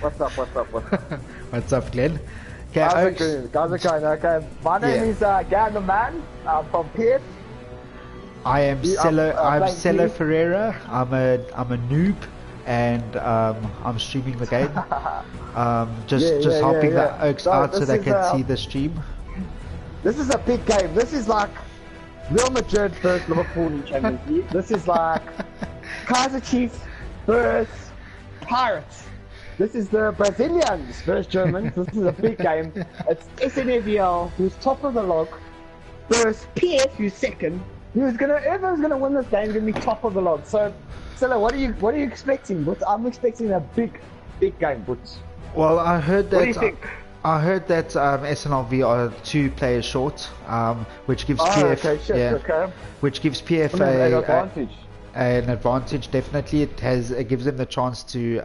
What's up? What's up? What's up? What's up, Glenn? Okay, How's it Oaks. going? How's it going? Okay, my name Yeah, is Gan the Man. I'm from Perth. I am I'm Cello. I'm playing Cello P. Ferreira. I'm a noob, and I'm streaming the game. Yeah, Just yeah, yeah, helping yeah. the Oaks So out so they can see the stream. this is a big game. This is like Real Madrid versus Liverpool in Champions League. This is like Kaiser Chiefs versus Pirates. This is the Brazilians versus Germans. This is a big game. It's SNLV, who's top of the log, versus PS, who's second. Whoever's gonna win this game is gonna be top of the log. So, Silla, what are you expecting? I'm expecting a big game, Butch. Well, I heard that. What do you think? I heard that SNLV are 2 players short, which gives PF Okay, shit, okay. which gives PF An advantage. an advantage. Definitely, it gives them the chance to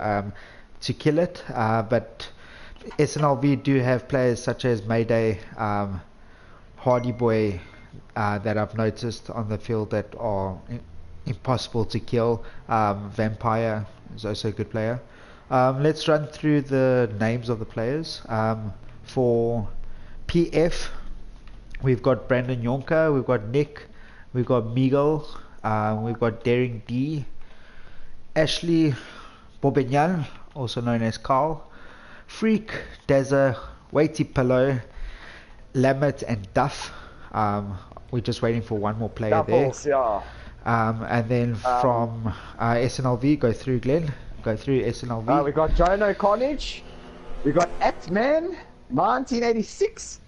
kill it. But SNLV do have players such as Mayday, Hardy Boy, that I've noticed on the field that are impossible to kill. Vampire is also a good player. Let's run through the names of the players. For PF, we've got Brandon Yonka, we've got Nick, we've got Miguel, we've got Daring D, Ashley Bobenyan, also known as Carl, Freak, Deza, Weighty Pillow, Lamet, and Duff. We're just waiting for one more player Doubles, there. yeah. And then from SNLV, go through Glenn. Go through SNLV. We got Jono Carnage. We got Atman 1986.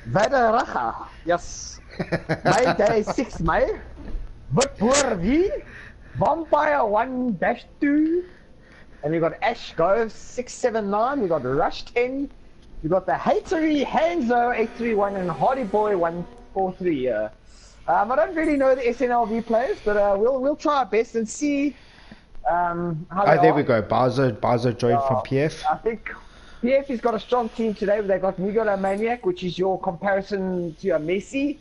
Vadaracha. Yes. Mayday 6 May. Vitboer V. Vampire 1-2. And we got Ash Gove 679. We got Rush 10. We got the Hatery Hanzo 831 and Hardy Boy 143. I don't really know the SNLV players, but we'll try our best and see. There we go. Bazo joined from PF. I think PF has got a strong team today. They got Miguel Maniac, which is your comparison to a Messi.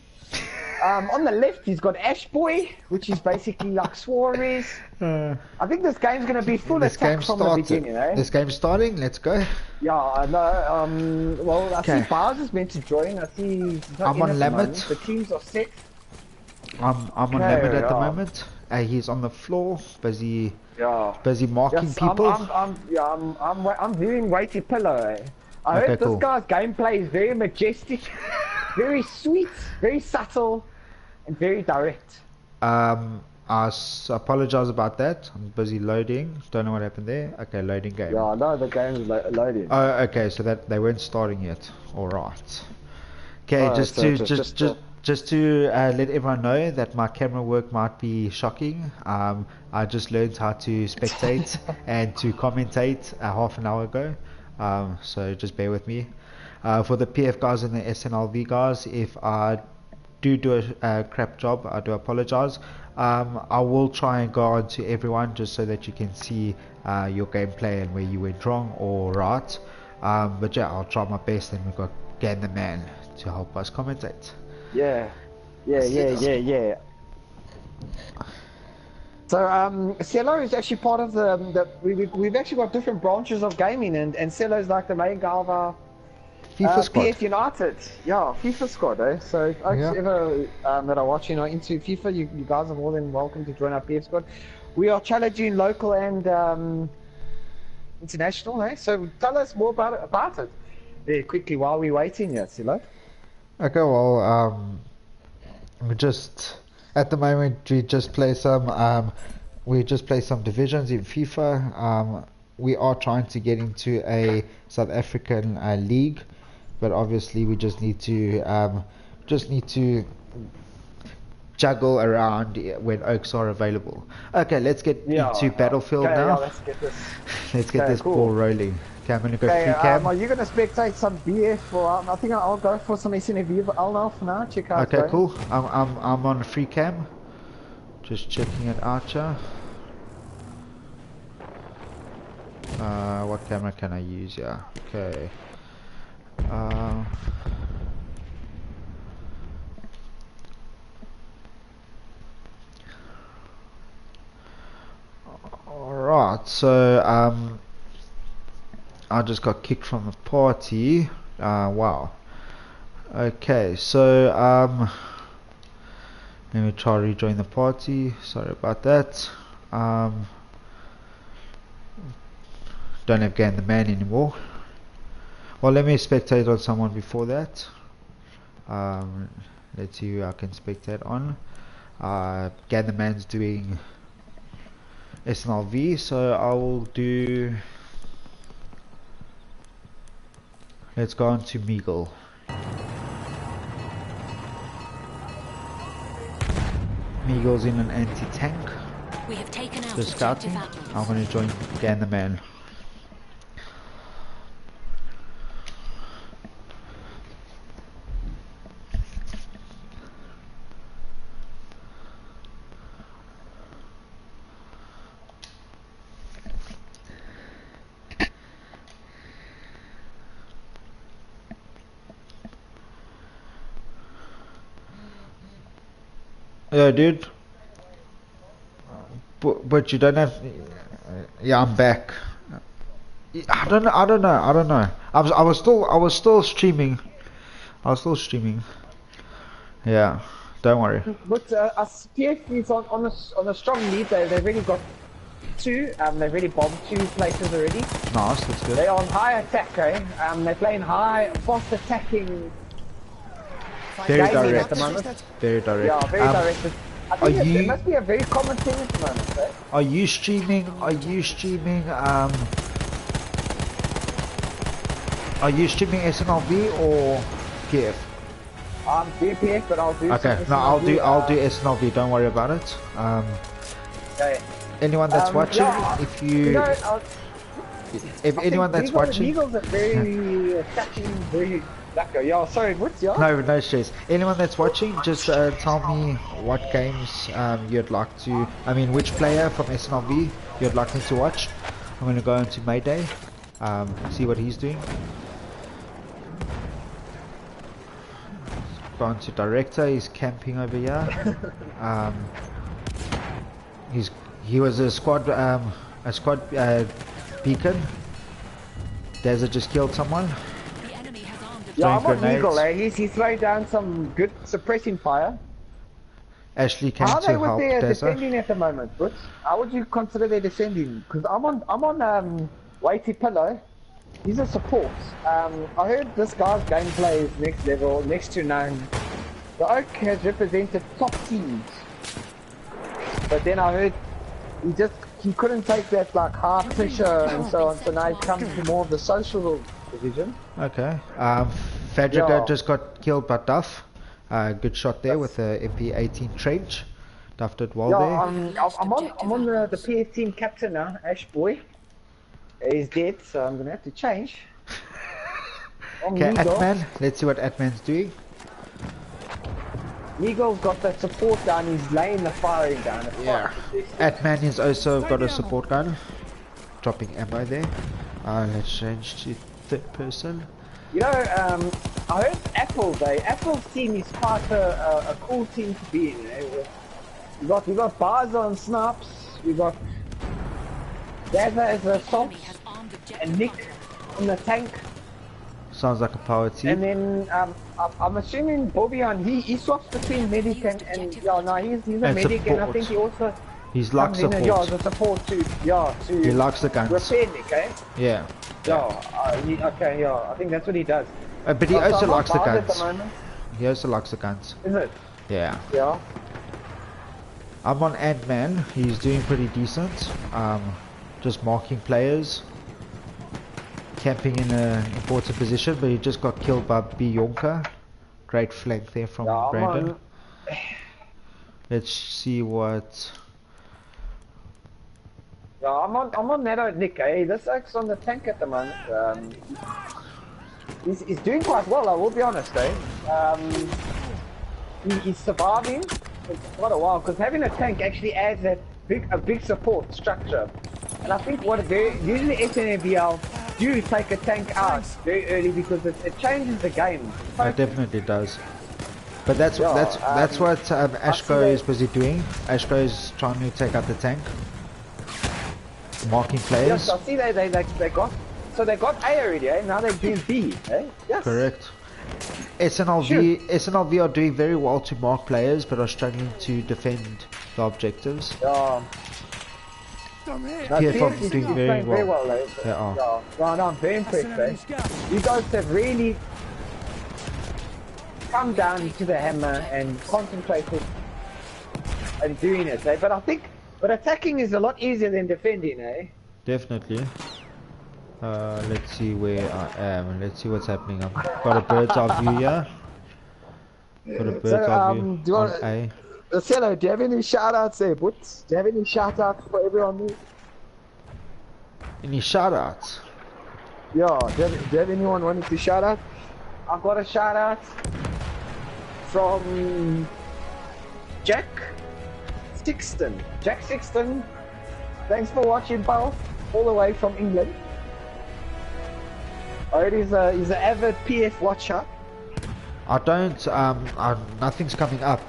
On the left, he's got Ash Boy, which is basically like Suarez. I think this game's going to be full attack from the beginning, eh? This game's starting. Let's go. Yeah, I know. Well, I see Bowser's meant to join. I see he's not I'm on Lammet. The teams are set. I'm on Lammet at the moment. He's on the floor, busy marking people. I'm viewing Weighty Pillow. I heard this guy's gameplay is very majestic, very sweet, very subtle, and very direct. I apologize about that. I'm busy loading. Don't know what happened there. Okay, loading game. Yeah, no, the game is loading. Oh, okay, so that they weren't starting yet. All right. Okay, just to let everyone know that my camera work might be shocking. I just learned how to spectate and to commentate half an hour ago. So just bear with me. For the PF guys and the SNLV guys, if I do a crap job, I do apologize. I will try and go on to everyone just so that you can see your gameplay and where you went wrong or right. But yeah, I'll try my best, and we've got Gan the Man to help us commentate. Yeah. So Cello is actually part of we've actually got different branches of gaming, and Cello is like the main guy of our FIFA squad. PF United, yeah, FIFA squad, eh? So if folks ever that are watching are into FIFA, you guys are more than welcome to join our PF squad. We are challenging local and international, eh? So tell us more about it very quickly while we're waiting here, Silo. Okay, well, we just at the moment we just play some divisions in FIFA. We are trying to get into a South African league, but obviously we just need to juggle around when Oaks are available. Okay, let's get into Battlefield now. Yeah, let's get this. Let's get this ball rolling. Okay, I'm gonna go free cam. Are you gonna spectate some BF or I think I'll go for some SNLV now for now. Check out. Okay, cool. I'm on free cam. Just checking it out here. What camera can I use? Yeah. Okay. Alright, so I just got kicked from the party. Wow. Okay, so let me try to rejoin the party. Sorry about that. Don't have Gain the Man anymore. Well, let me spectate on someone before that. Let's see who I can spectate on. Gain the Man's doing SNLV, so I will do. Let's go on to Meagle. Meagle's in an anti-tank. We have taken out Just scouting. I'm going to join Gain the Man. Yeah, dude. But you don't have. Yeah, I'm back. I don't know. I was still streaming. Yeah, don't worry. But us PF is on a strong lead. They've already got two. They've already bombed two places already. Nice, that's good. They're on high attack, eh? They're playing high, fast attacking. Very gaming direct. at the moment. Very direct. Yeah, very directed. I think it must be a very common thing at the moment, eh? Are you streaming? Are you streaming SNLV or PF? I'm PF, but I'll do. Okay, no, I'll do SNLV. Don't worry about it. Okay. Anyone that's watching, yeah, if anyone that's watching, Eagles are very attacking, very. Yeah, sorry, what's your? No stress. Anyone that's watching, just tell me what games you'd like to. I mean, which player from SNLV you'd like me to watch. I'm gonna go into Mayday, see what he's doing. Go on to director. He's camping over here. He was a squad beacon. Desert just killed someone. Yeah, I'm on Eagle, eh? He's throwing down some good suppressing fire. Ashley came How are to they help with their Desert. defending at the moment, Brooks? How would you consider their defending? Because I'm on Weighty Pillow. He's a support. I heard this guy's gameplay is next level, next to none. The Oak has represented top teams. But then I heard he couldn't take that like high pressure and so on, so now he's come to more of the social division. Okay. Fadriga just got killed by Duff. Good shot there with the MP18 trench. Duff did well there. I'm on the PS team captain now, Ash boy. He's dead, so I'm gonna have to change. Okay, Atman. Let's see what Atman's doing. Eagle's got that support gun, he's laying the firing down. Yeah. Atman has also got a support gun. Dropping ammo there. Let's change to third person. You know, I heard Apple's team is quite a cool team to be in. We got Bars on snaps, we got Gaza as a assault, and Nick on the tank. Sounds like a power team. And then I'm assuming Bobian he swaps between medic and yeah, no, he's a medic support. And I think he also he's like support. Yeah, as a support too. Yeah, he likes the guns. Repair Nick, eh? Yeah. Okay, yeah, I think that's what he does. But he also likes the guns. At the moment. He also likes the guns. Is it? Yeah. Yeah. I'm on Ant-Man. He's doing pretty decent. Just marking players. Camping in an important position, but he just got killed by Bionka. Great flank there from Brandon. Let's see what. Yeah, I'm on Netto Nick. Eh? This Oak's on the tank at the moment. He's doing quite well. I will be honest, eh? He's surviving. It's quite a while because having a tank actually adds a big support structure. And I think usually SNLV do take a tank out very early because it changes the game. It definitely does. But that's what Ashko is busy doing. Ashko is trying to take out the tank, marking players. Yes, I see they got So they got A already, eh? Now they're doing B, eh? Yes. Correct. SNLV are doing very well to mark players, but are struggling to defend the objectives. Yeah. PF are doing very well. They are. Yeah. No, I'm very impressed, eh? You guys have really come down to the hammer and concentrated and doing it, eh? But attacking is a lot easier than defending, eh? Definitely. Let's see where I am. Let's see what's happening. I've got a bird's eye view here. Got a bird's eye view on A. Cello, do you have any shout-outs there, Butts? Do you have any shout-outs for everyone there? Any shout-outs? Yeah, do you have anyone wanting to shout-out? I've got a shout-out from Jack Sixton. Jack Sixton, thanks for watching, pal, all the way from England. He's an avid PF watcher. I don't, nothing's coming up,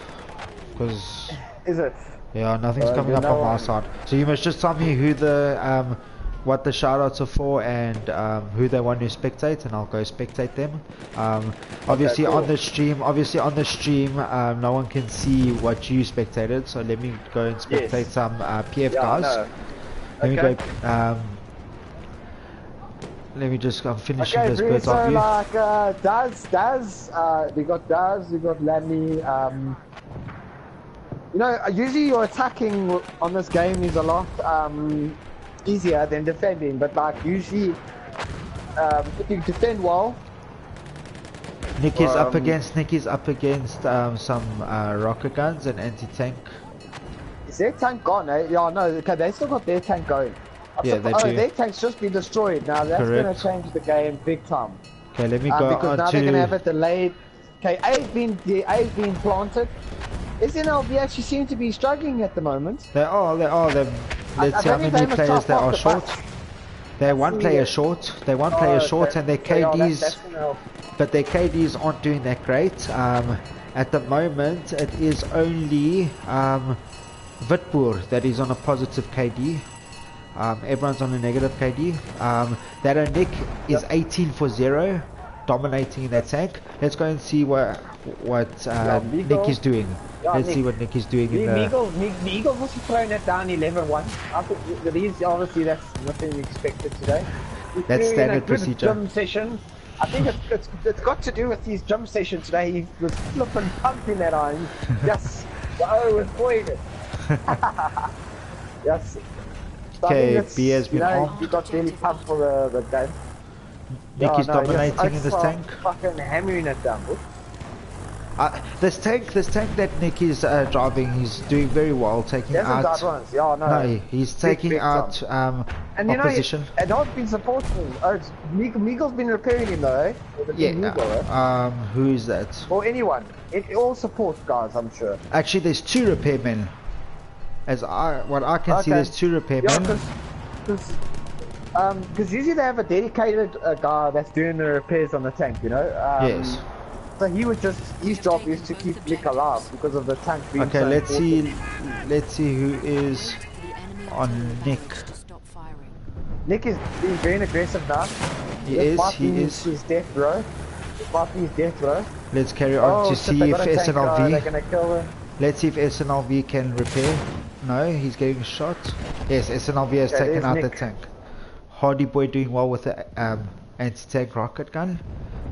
because... Is it? Yeah, nothing's coming up on my side. So you must just tell me who the, what the shoutouts are for and who they want to spectate, and I'll go spectate them. Obviously okay, cool. on the stream, no one can see what you spectated, so let me go and spectate some PF guys. No. Let me go, let me just, I'm finishing this bird's eye view. Like, Daz, we got Daz, we got Lammy, you know, usually your attacking on this game is a lot easier than defending, but like usually if you defend well. Nicky's up against some rocket guns and anti-tank. Is their tank gone, eh? Yeah, no, okay, they still got their tank going. Yeah, they do. Their tank's just been destroyed. Now that's going to change the game big time. Okay, let me go because now they're going to have it delayed. Okay, A's been planted. SNLV actually seem to be struggling at the moment. They are. Let's see how many players they are short. They're one player short. They're one player short, and their KDs, but their KDs aren't doing that great. At the moment, it is only Vitboer that is on a positive KD. Everyone's on a negative KD. That Nick is 18 for 0, dominating in that tank. Let's go and see what Nick is doing. Let's see what Nick is doing in the... Eagles also throwing it down 11-1. I think these obviously that's nothing expected today. That's standard procedure. Gym session. I think it's got to do with his gym session today. He was flipping pumping that on. Yes, the O was pointed. Yes. So okay, B has been armed. You got really pumped for the game. Nick is dominating in this tank. Fucking hammering it down, bro. This tank that Nick is driving, he's doing very well, taking out. Yeah, no, he's taking out and opposition. And I've been supporting. Meagle's been repairing him though, eh? Yeah. Meagle, who is that? Or anyone. All support guys, I'm sure. Actually, there's 2 repairmen. What I can see, there's 2 repairmen. Because usually they have a dedicated guy that's doing the repairs on the tank, you know. Yes. So he was just, his job is to keep Nick alive because of the tank being okay, so let's see who is on Nick. Nick is being very aggressive now. He is. His death row. His death row. Let's carry on to see if SNLV. Let's see if SNLV can repair. No, he's getting shot. Yes, SNLV has taken out the tank. Hardy Boy doing well with the anti-tank rocket gun.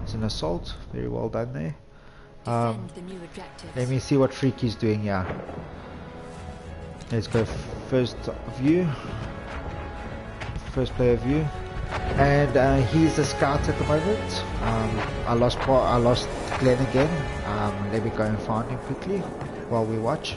It's an assault. Very well done there. Let me see what Freaky's doing here. Let's go first view. First player view. And he's a scout at the moment. I lost Glenn again. Let me go and find him quickly while we watch.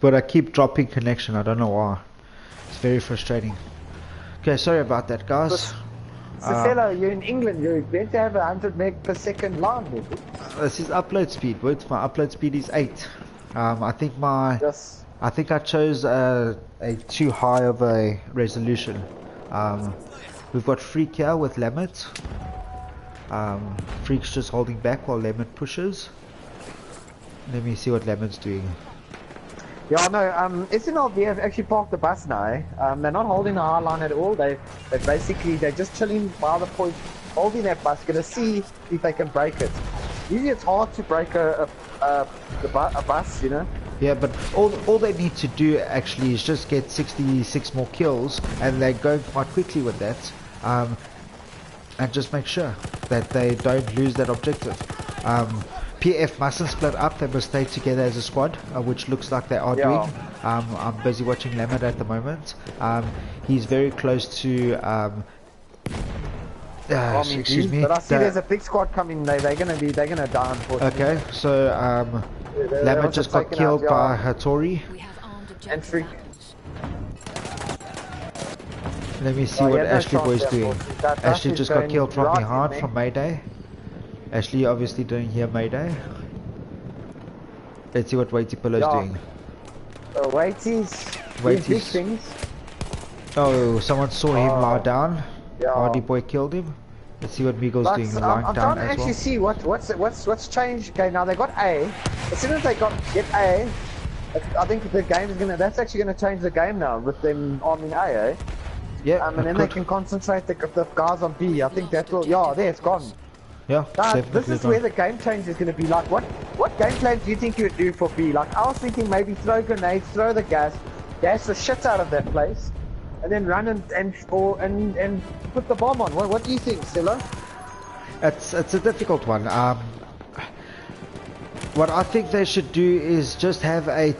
But I keep dropping connection, I don't know why. It's very frustrating. Okay, sorry about that, guys. Fellow, you're in England, you're meant to have 100 meg per second line, maybe. This is upload speed, but my upload speed is 8. I think my I think I chose a too high of a resolution. We've got Freak here with Lamet. Freak's just holding back while Lamet pushes. Let me see what Lamet's doing. Yeah, no, SNLV have actually parked the bus now. They're not holding the high line at all. They're just chilling by the point, holding that bus, gonna see if they can break it. Usually it's hard to break a bus, you know? Yeah, but all they need to do actually is just get 66 more kills, and they go quite quickly with that. And just make sure that they don't lose that objective. PF mustn't split up, they must stay together as a squad, which looks like they are doing. I'm busy watching Lamet at the moment. He's very close to excuse me. But I see there's a big squad coming. They're gonna die, unfortunately. Okay, so Lamet just got killed by Hattori. And Freak. Let me see what Ashley Boy's doing. Ashley just got killed from behind from Mayday. Ashley obviously didn't hear Mayday. Let's see what Weighty Pillow's doing. Weighty's big things. Oh, someone saw him lie down. Hardy Boy killed him. Let's see what Meagle's doing, lying down as well. I'm trying to actually see what's changed. Okay, now they got A. As soon as they get A, I think the game is that's actually gonna change the game now with them arming A, eh? Yeah. And then they can concentrate the guys on B. I think that will. Yeah, there it's gone. Yeah. This is where the game change is going to be. Like, what game plan do you think you would do for B? Like, I was thinking maybe throw grenades, throw the gas the shit out of that place, and then run and put the bomb on. What do you think, Silla? It's a difficult one. What I think they should do is just have a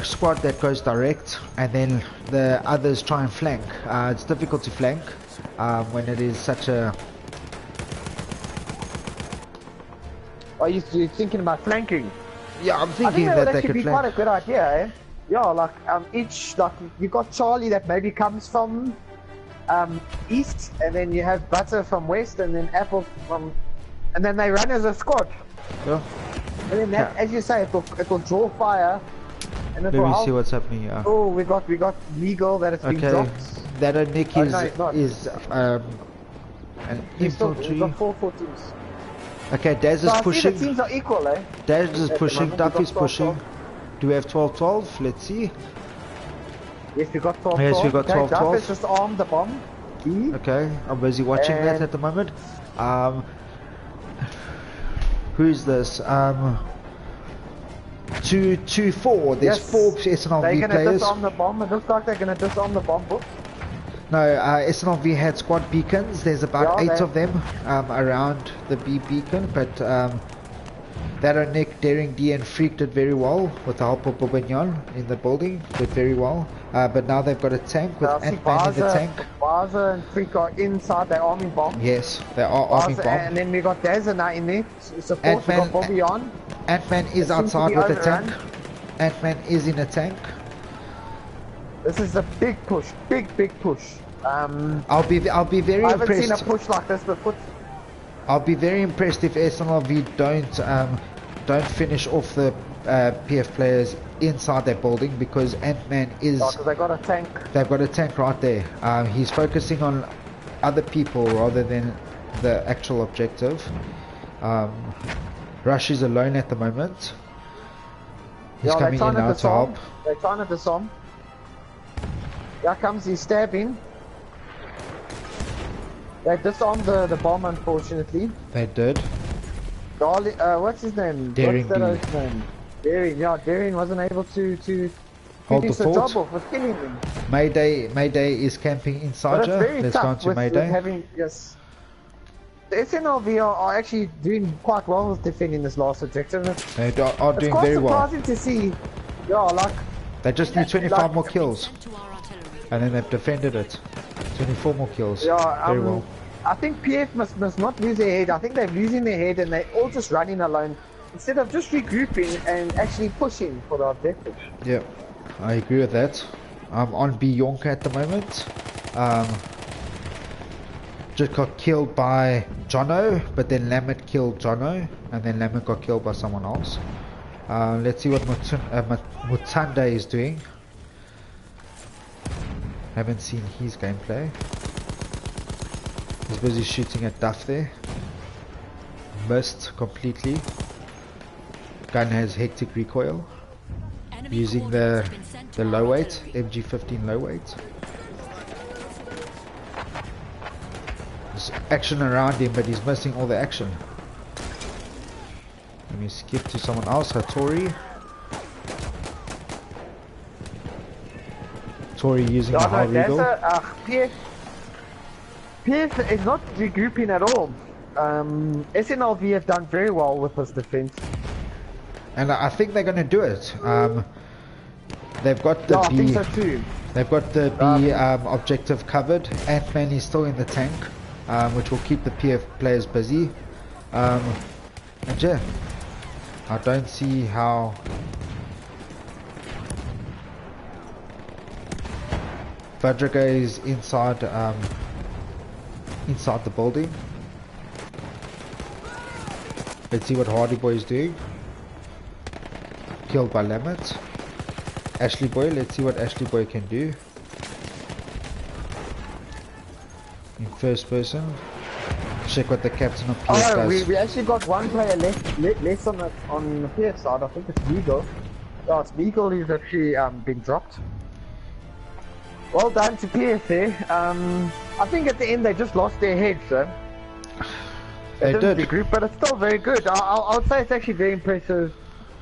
squad that goes direct, and then the others try and flank. It's difficult to flank when it is such a. Are you thinking about flanking? Yeah, I'm thinking that they could be flank. Quite a good idea, eh? Yeah, like you got Charlie that maybe comes from east, and then you have Butter from west, and then Apple from, and then they run as a squad. Yeah. And then that, as you say, it will draw fire. And it Let will me help. see what's happening here. Oh, we got Legal that has been dropped. That Nick is an infantry. We've got 4-4-2s. Okay, Daz is pushing. The teams are equal, eh? Daz is pushing, Duff is pushing. Do we have 12-12? Let's see. Yes, we got 12-12. Yes, we got 12-12. Duff has just armed the bomb. Okay, I'm busy watching that at the moment. Who's this? 2-4. There's 4 SNLV they're gonna players. Disarm the bomb. It looks like they're gonna disarm the bomb. No, SNLV had squad beacons. There's about 8 of them around the B beacon, but that Nick, Daring D and Freak did very well with the help of Bourguignon in the building. Did very well. But now they've got a tank with Ant-Man in the tank. Baza and Freak are inside, they're arming bomb. Yes, they are arming bomb. And then we got Dazza now in there. Support, we got Bourguignon. Ant-Man is outside with a tank. Ant-Man is in a tank. This is a big push, big push. I'll be very impressed. I haven't seen a push like this before. I'll be very impressed if SNLV don't finish off the PF players inside that building, because Ant-Man is. Because they got a tank. They've got a tank right there. He's focusing on other people rather than the actual objective. Rush is alone at the moment. He's coming in now to help. They're trying to disarm. Here comes he stabbing. They disarmed the bomb, unfortunately. They did. Darling, what's his name? Daring what's that name? Daring, yeah, Daring wasn't able to hold the fort. job off with killing him. Mayday is camping inside you. Let's go on to Mayday. Yes. The SNLV are actually doing quite well with defending this last objective. They are doing very well. It's quite surprising to see. Yeah, like. They just need 25 more kills. And then they've defended it. 24 more kills. Yeah, very well. I think PF must not lose their head. I think they're losing their head and they're all just running alone instead of just regrouping and actually pushing for the objective. Yeah, I agree with that. I'm on B Yonka at the moment. Just got killed by Jono, but then Lamet killed Jono, and then Lamet got killed by someone else. Let's see what Mutanda is doing. Haven't seen his gameplay. He's busy shooting at Duff there. Missed completely. Gun has hectic recoil. Using the low weight, MG15 low weight. There's action around him, but he's missing all the action. Let me skip to someone else, Hattori. Tori using the high regal. PF is not regrouping at all. SNLV have done very well with this defense. And I think they're going to do it. They've got the I B. think so too. They've got the B objective covered. Ant-Man is still in the tank, which will keep the PF players busy. And yeah, I don't see how. Vadraga is inside the building. Let's see what Hardy Boy is doing. Killed by Lamet. Ashley Boy, let's see what Ashley Boy can do. In first person. Check what the captain of PS does. We actually got one player less on the PS side. I think it's Meagle. Oh, it's Meagle who's actually been dropped. Well done to PSA. I think at the end they just lost their heads, so. They did. Group, but it's still very good. I would say it's actually very impressive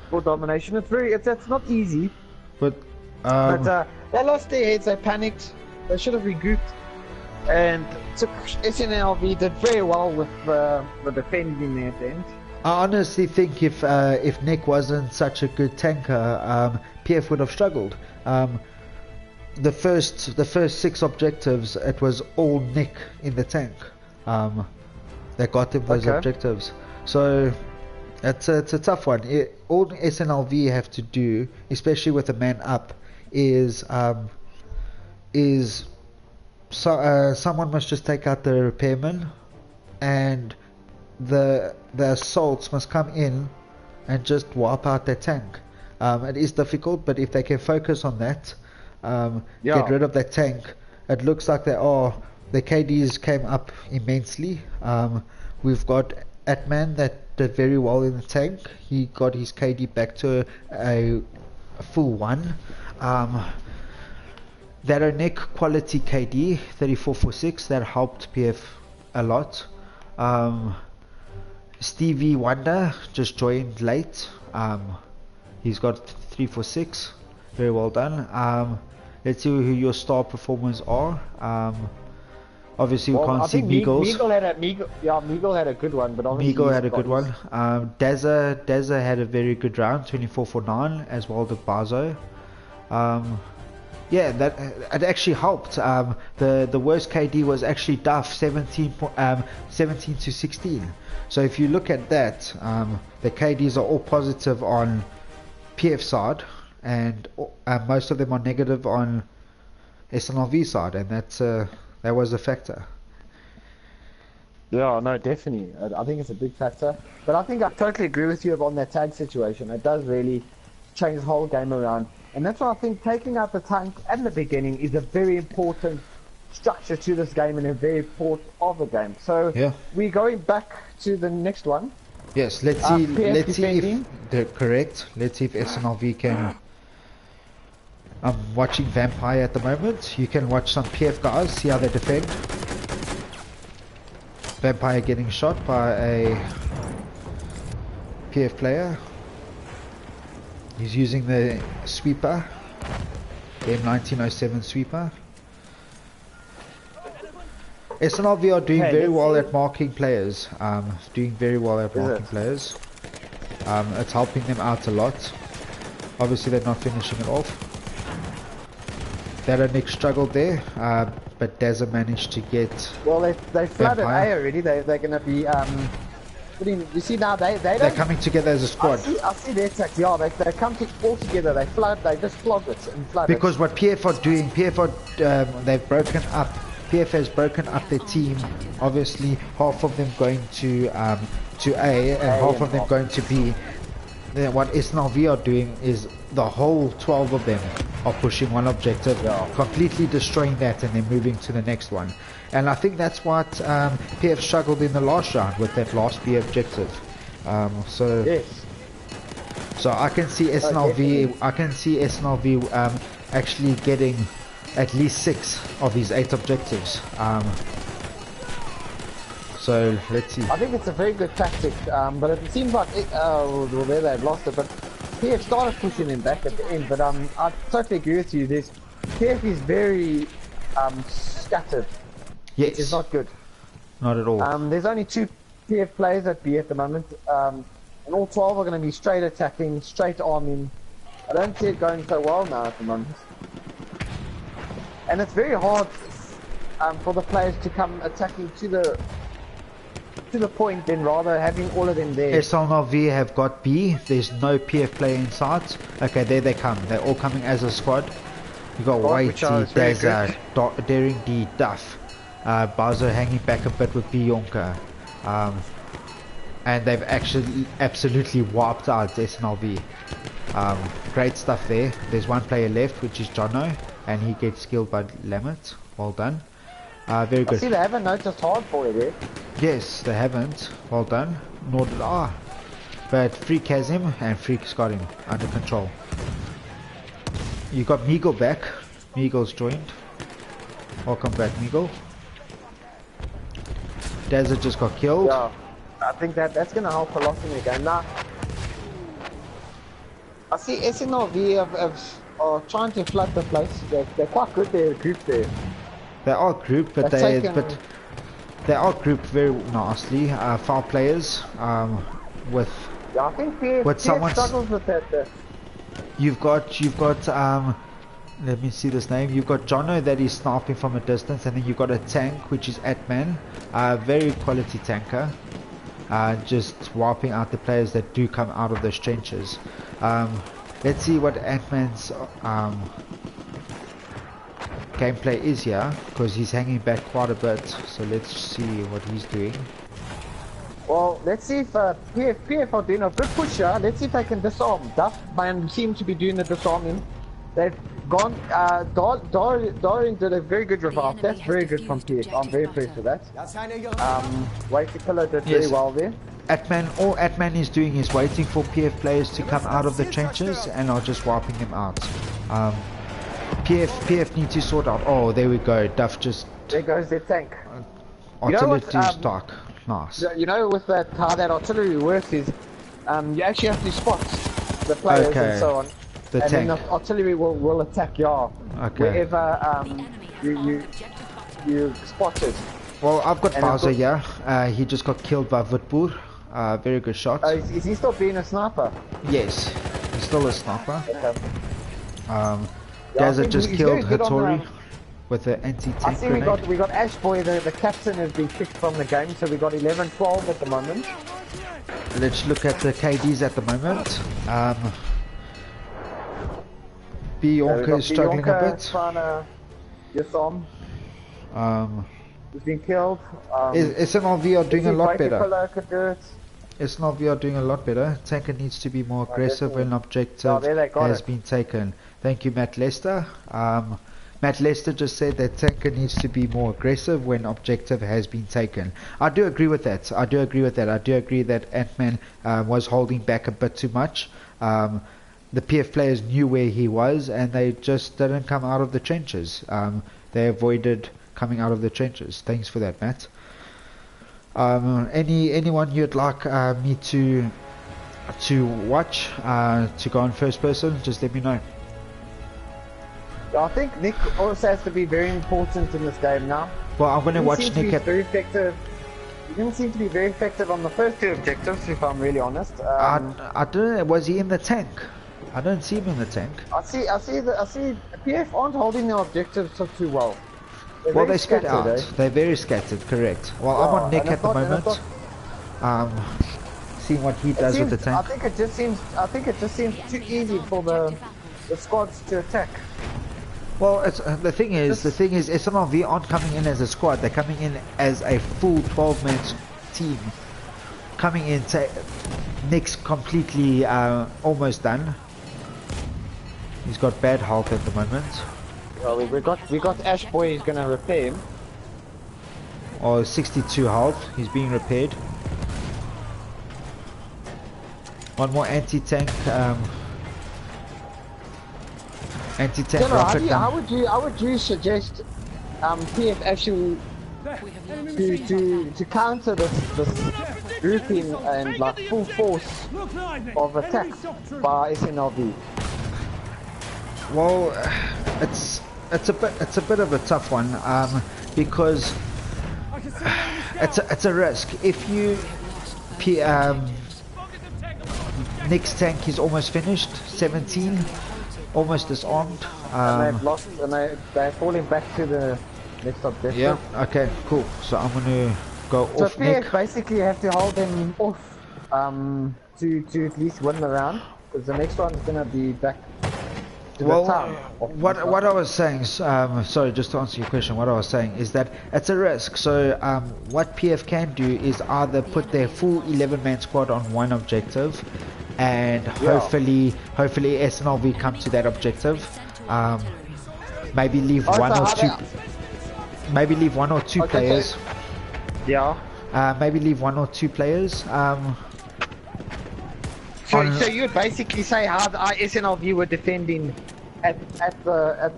for domination. It's not easy. But they lost their heads. They panicked. They should have regrouped. And SNLV did very well with the defending there at the end. I honestly think if Nick wasn't such a good tanker, PF would have struggled. The first 6 objectives, it was all Nick in the tank that got him those objectives. So it's a tough one. All SNLV have to do, especially with a man up, is someone must just take out the repairman, and the assaults must come in and just wipe out their tank. It is difficult, but if they can focus on that, get rid of that tank, it looks like the KDs came up immensely. We've got Atman that did very well in the tank. He got his KD back to a full 1. That Nick quality KD 3446, that helped PF a lot. Stevie Wonder just joined late. He's got 346. Very well done. Let's see who your star performers are. Obviously we can't see Meagles. Meagle had a good one, but obviously Meagle had a good one. Dazza had a very good round, 24-for-9, as well did Bazo. Yeah, that it actually helped. The worst KD was actually Duff, 17-16. So if you look at that, the KDs are all positive on PF side, and most of them are negative on SNLV side, and that was a factor. Yeah, no, definitely. I think it's a big factor. But I think I totally agree with you on that tag situation. It does really change the whole game around. And that's why I think taking out the tank at the beginning is a very important structure to this game and a very important of the game. So we're going back to the next one. Yes, let's see if they're correct. Let's see if SNLV can. I'm watching Vampire at the moment. You can watch some PF guys, see how they defend. Vampire getting shot by a PF player. He's using the sweeper, the M1907 sweeper. SNLV are doing very well at marking players. It's helping them out a lot. Obviously they're not finishing it off. Nick struggled there, but Dazza managed to get. Well, they flooded A already. They're going to be you see now they're coming together as a squad. I see their tactics. Yeah, they come all together. They just flog it and flood because it. What PF are doing, they've broken up. PF has broken up their team. Obviously, half of them going to A and half of them going to B. then what SNLV are doing is the whole 12 of them are pushing one objective, completely destroying that, and then moving to the next one. And I think that's what PF struggled in the last round with that last B objective. Yes. So I can see SNLV. I can see SNLV actually getting at least 6 of his 8 objectives. So let's see. I think it's a very good tactic, but it seems like there they've lost it. But PF started pushing him back at the end. But I totally agree with you. PF is very scattered. Yes. It's not good. Not at all. There's only 2 PF players at B at the moment, and all 12 are going to be straight attacking, straight arming. I don't see it going so well now at the moment. And it's very hard for the players to come attacking to the point, then rather having all of them there. SNLV have got B. There's no PF player in sight. Okay, there they come. They're all coming as a squad. You got Whitey, Desert, Daring D, Duff, Bowser hanging back a bit with Bionka. And they've actually absolutely wiped out SNLV. Great stuff there. There's one player left, which is Jono, and he gets killed by Lamet. Well done. Very good. I see they haven't noticed hard for you there. Yes, they haven't. Well done. Nor did I. But Freak has him, and Freak's got him under control. You got Meagle back. Meagle's joined. Welcome back, Meagle. Desert just got killed. Yeah, I think that's going to help a lot in the game. Now, I see SNLV are trying to flood the place. They're quite good. They're grouped there. They are grouped, but they are grouped very nicely. 5 players with. Yeah, I think PF struggles with that. You've got let me see this name. You've got Jono that is sniping from a distance, and then you've got a tank which is Atman, very quality tanker, just wiping out the players that do come out of those trenches. Let's see what Atman's gameplay is here, because he's hanging back quite a bit. So let's see what he's doing. Well, let's see if PF are doing a good push here. Let's see if they can disarm. Duff man seem to be doing the disarming. They've gone. Dorian did a very good revive. That's very good from PF. I'm very pleased with that. Whitey Pillar did very well there. All Atman is doing is waiting for PF players to come out of the trenches and are just wiping them out. PF need to sort out. Oh, there we go. Duff just. There goes their tank. Artillery stock. Nice. You know, with that how that artillery works is, you actually have to spot the players and so on. The and tank. Then the artillery will attack wherever you spot it. Well, I've got Bowser here. He just got killed by Vutbur. Very good shot. Is he still being a sniper? Yes, he's still a sniper. Okay. Desert just killed Hattori with the anti-tank I see grenade. we got Ash Boy, the captain has been kicked from the game, so we got 11-12 at the moment. Let's look at the KDs at the moment. Bionka is struggling a bit. He's been killed. SNLV are doing a lot better. Could do it. SNLV are doing a lot better. Tanker needs to be more aggressive when objective has been taken. Thank you, Matt Lester. Matt Lester just said that Tanker needs to be more aggressive when objective has been taken. I do agree with that. I do agree that Ant-Man was holding back a bit too much. The PF players knew where he was, and they just didn't come out of the trenches. They avoided coming out of the trenches. Thanks for that, Matt. Anyone you'd like me to watch, to go on first person, just let me know. I think Nick also has to be very important in this game now. Well, I'm going to watch Nick at... very effective. He didn't seem to be very effective on the first 2 objectives, if I'm really honest. I don't know, was he in the tank? I don't see him in the tank. I see PF aren't holding their objectives too well. They're spread out. They're very scattered, correct. Well, I'm on Nick at the moment. Seeing what he does with the tank. I think it just seems too easy for the squads to attack. Well, the thing is, SNLV aren't coming in as a squad. They're coming in as a full 12-man team, coming in Nick's completely almost done. He's got bad health at the moment. Well, we got Ash Boy. He's gonna repair him. Oh, 62 health. He's being repaired. One more anti-tank. Anti-tank rocket. How would you suggest PF actually to counter this grouping and like full force of attack by SNLV? Well, it's a bit of a tough one because it's a risk. If you Nick's tank is almost finished, 17, almost disarmed. And they've lost, and they're falling back to the next objective. Yeah. Okay. Cool. So I'm gonna go so off Nick. So basically have to hold them off to at least win the round, because the next one is gonna be back. Well, what I was saying, sorry, just to answer your question, what I was saying is that it's a risk. So what PF can do is either put their full 11-man squad on one objective, and hopefully SNLV come to that objective. Maybe leave one or two players. So, yeah. Maybe leave one or two players. So you would basically say how the SNLV were defending at the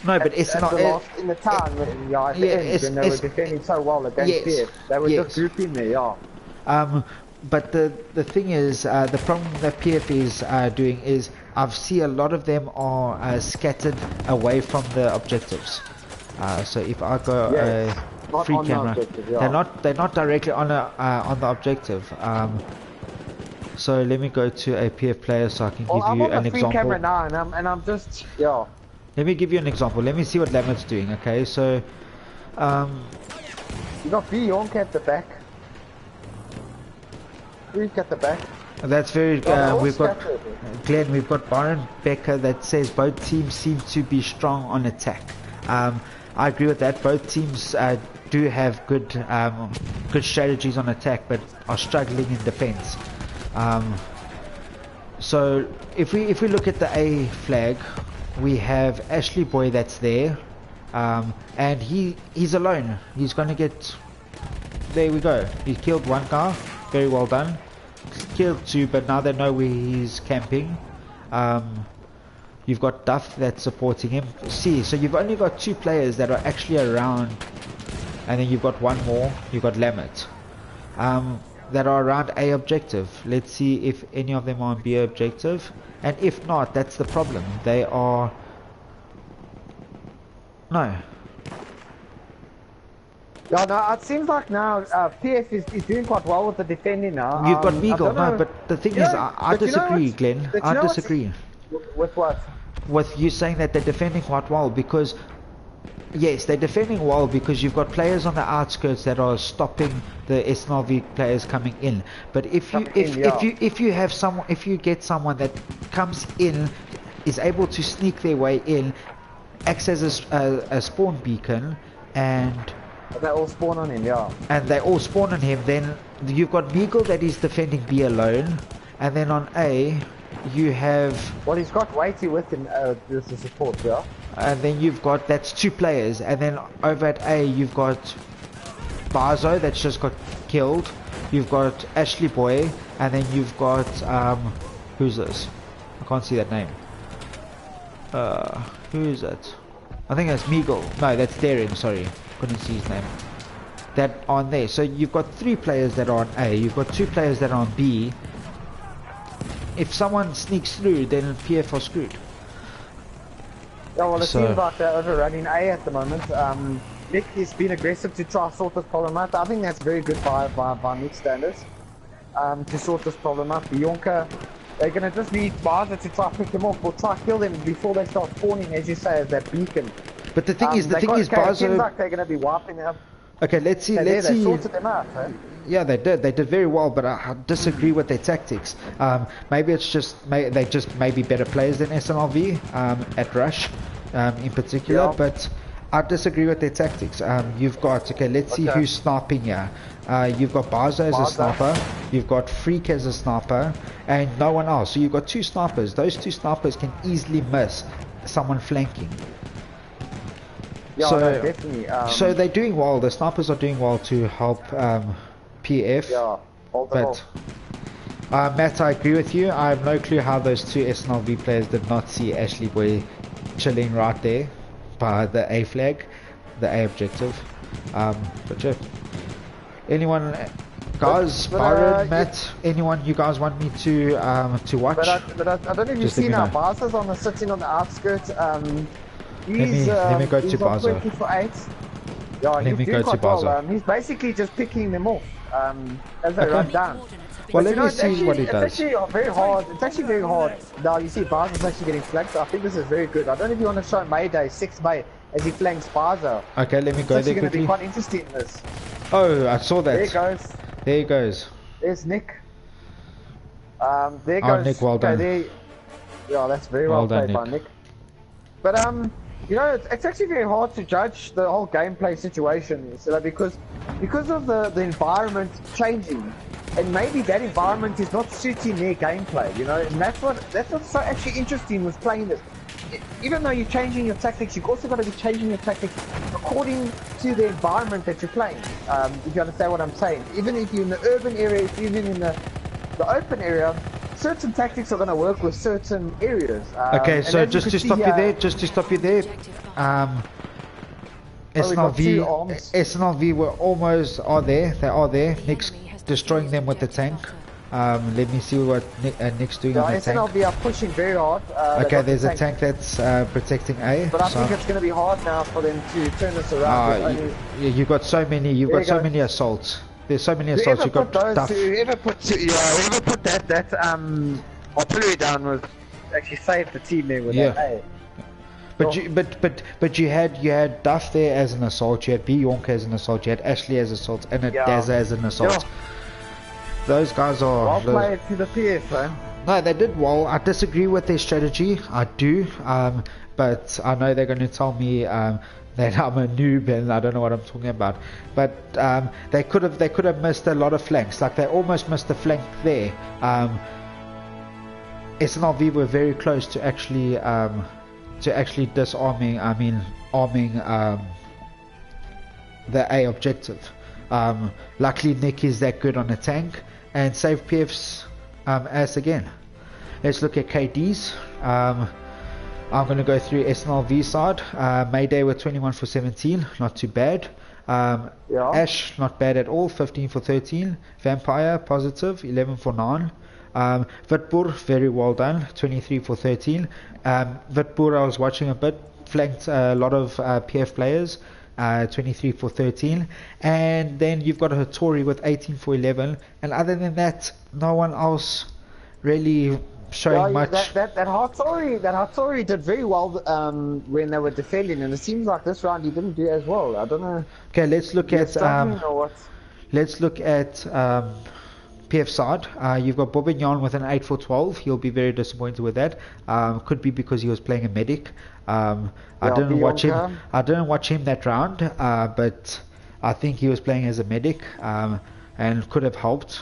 no, but SNLV in the town, when they were defending so well against PF. They were just grouping there, yeah. But the thing is, the problem that PF is doing is I've seen a lot of them are scattered away from the objectives. So if I go free camera, they're not directly on the objective. So let me go to a PF player so I can give you an example. I'm on the free camera now, and I'm just Let me give you an example. Let me see what Lammert's doing. Okay, so you got Beyonk at the back. Freak at the back. That's very. We've got Glenn. We've got Byron Becker that says both teams seem to be strong on attack. I agree with that. Both teams do have good strategies on attack, but are struggling in defense. So if we look at the A flag, we have Ashley Boy that's there, and he's alone. He's gonna get. There we go. He killed one guy. Very well done. Killed two, but now they know where he's camping. You've got Duff that's supporting him. See, so you've only got two players that are actually around, and then you've got one more. You've got Lammett, that are around A objective. Let's see if any of them are on B objective, and if not, that's the problem. They are no. Yeah, no, it seems like now PF is doing quite well with the defending now. You've got Meagle, no, but the thing is, I disagree, Glenn. I disagree. With what? With you saying that they're defending quite well, because yes, they're defending well because you've got players on the outskirts that are stopping the SNLV players coming in. But if you get someone that comes in, is able to sneak their way in, acts as a spawn beacon, and they all spawn on him, yeah. And they all spawn on him. Then you've got Meagle that is defending B alone, and then on A you have. Well, he's got Whitey with him as the support, yeah. And then you've got that's two players, and then over at A you've got Barzo that's just got killed. You've got Ashley Boy, and then you've got who's this? I can't see that name. Who is that? I think that's Meagle. No, that's Darren. Sorry. Couldn't see his name. That on there. So you've got three players that are on A. You've got two players that are on B. If someone sneaks through, then PF are screwed. Yeah, well, it seems like they're overrunning A at the moment. Nick has been aggressive to try to sort this problem out. I think that's very good by Nick standards. To sort this problem out. Bionka, they're going to just need Barza to try to pick them off or try to kill them before they start spawning, as you say, as that beacon. But the thing is, Barzo. It seems like they're going to be wiping them. Okay, let's see. They sorted them out, eh? Yeah, they did. They did very well, but I disagree with their tactics. Maybe it's just they just may be better players than SNLV at Rush, in particular. Yeah. But I disagree with their tactics. You've got, okay, let's see who's sniping here. You've got Barza as a sniper, you've got Freak as a sniper, and no one else. So you've got two snipers. Those two snipers can easily miss someone flanking. Yeah, so, no, definitely. So they're doing well. The snipers are doing well to help PF. Yeah, but Matt, I agree with you. I have no clue how those two SNLV players did not see Ashley Boy chilling right there by the A flag, the A objective. But yeah, anyone, guys, Byron, Matt, anyone you guys want me to watch? But I don't know if you've seen our Barca's sitting on the outskirts. Let me go to Barca. 20 for 8. Yeah, let me go to Barca. He's basically just picking them off as they run down. Well, let me see what he does. It's actually very hard. It's actually very hard. Now you see Barca's actually getting flanked. So I think this is very good. I don't know if you want to show Mayday 6 May as he flanks Barca. Okay, let me go there quickly. It's going to be quite interesting in this. Oh, I saw that. There he goes. There he goes. There's Nick. There goes. Nick, well done. Yeah, that's very well played by Nick. But you know, it's actually very hard to judge the whole gameplay situation, so because of the environment changing, and maybe that environment is not suiting their gameplay, you know, and that's what's so actually interesting with playing this. Even though you're changing your tactics, you've also got to be changing your tactics according to the environment that you're playing. If you understand what I'm saying, even if you're in the urban area, if you're in the open area, certain tactics are going to work with certain areas. Okay, so just to stop you there, SNLV were almost there. They are there. Nick's destroying them with the tank. Let me see what Nick's doing on the tank. SNLV are pushing very hard. Okay, there's a tank that's protecting A. But I think it's going to be hard now for them to turn this around. You've got so many assaults. There's so many assaults. You got stuff. Whoever put that artillery down was actually saved the team there with that. Hey. But you had Duff there as an assault. You had B Yonk as an assault. You had Ashley as an assault, and Dazza as an assault. Those guys are well played to the PF, man. No, they did well. I disagree with their strategy. I do. But I know they're going to tell me that I'm a noob and I don't know what I'm talking about. But they could have missed a lot of flanks. Like they almost missed the flank there. SNLV were very close to actually disarming. Arming the A objective. Luckily, Nick is that good on a tank and saved PF's ass again. Let's look at KDs. I'm going to go through SNLV side. Mayday with 21 for 17, not too bad. Ash, not bad at all, 15 for 13. Vampire, positive, 11 for 9. Vitbur, very well done, 23 for 13. Vitbur, I was watching a bit, flanked a lot of PF players, 23 for 13. And then you've got a Hattori with 18 for 11. And other than that, no one else really showing much. That Hattori did very well when they were defending, and it seems like this round he didn't do as well. I don't know. Okay, let's look at PF side. You've got Bobignon with an 8 for 12. He'll be very disappointed with that. Could be because he was playing a medic. I didn't watch him. I didn't watch him that round, but I think he was playing as a medic and could have helped.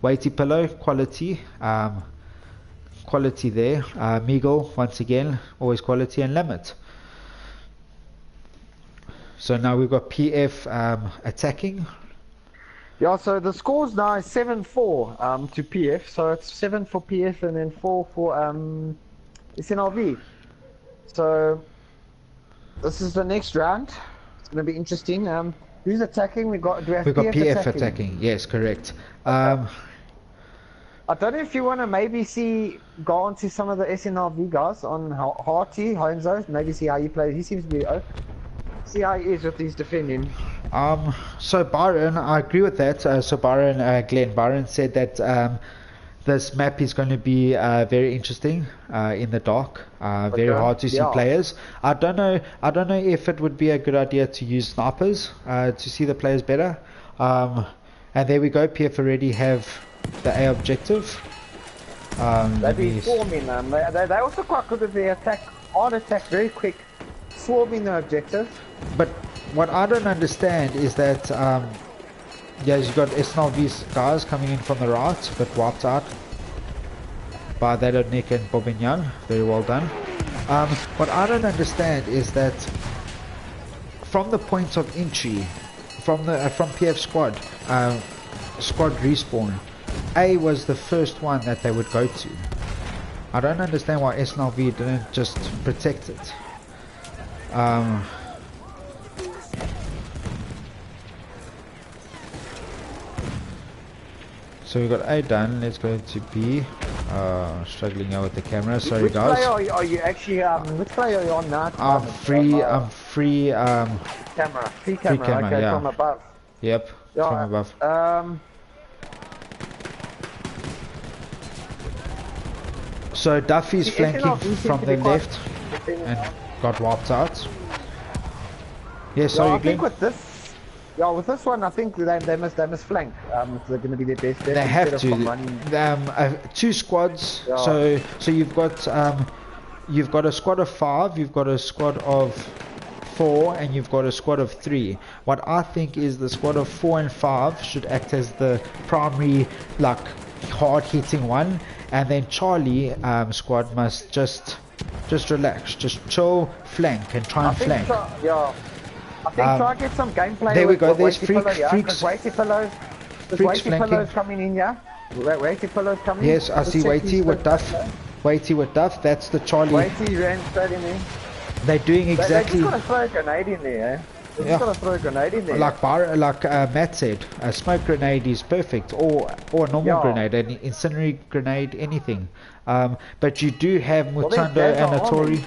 Weighty pillow quality. Quality there. Meagle once again, always quality, and Limit. So now we've got PF attacking. Yeah, so the scores now is 7-4 to PF. So it's 7 for PF and then 4 for SNLV. So this is the next round. It's going to be interesting. Who's attacking? We've got PF attacking. Yes, correct. I don't know if you want to go on to some of the SNLV guys on Harty, Honzo, maybe see how he plays. He seems to be see how he is with his defending. So Byron, I agree with that. Glenn Byron said that this map is going to be very interesting in the dark. Very hard to see players. I don't know if it would be a good idea to use snipers to see the players better. And there we go. PF already have the A objective. They've been forming them. They're also quite good with the attack, hard attack, very quick. swarming the objective. But what I don't understand is that yeah, you got SNLV's guys coming in from the right, but wiped out by that Nick and Bobignan. Very well done. What I don't understand is that from the point of entry, from PF squad respawn, A was the first one that they would go to. I don't understand why SNLV didn't just protect it. So we got A done. Let's go to B. Struggling here with the camera. Sorry, which guys. Player are you actually? Which player are you on now? I'm free. I'm free. Camera. Free camera. Okay, yeah. from above. Yep. Yeah, from above. So Duffy's flanking from the left and got wiped out. Yeah, sorry, I think with this, with this one, I think they must flank. They're going to be their best bet. They have to. Two squads. Yeah. So you've got a squad of 5, you've got a squad of 4, and you've got a squad of 3. What I think is the squad of 4 and 5 should act as the primary, like, hard hitting one, and then Charlie squad must just relax, just chill, flank, and try and flank. I think try to get some gameplay. There we go. There's Freaks. Weighty Pillows. There's Weighty Pillows coming in, yeah. Weighty Pillows coming. Yes, I see Weighty with Duff. Weighty with Duff. That's the Charlie. Weighty ran straight in there. They're doing exactly. They just gotta throw a grenade in there, eh? They just gotta throw a grenade in there. Like Matt said, a smoke grenade is perfect, or a normal grenade, an incendiary grenade, anything. But you do have Mutanda and Hattori.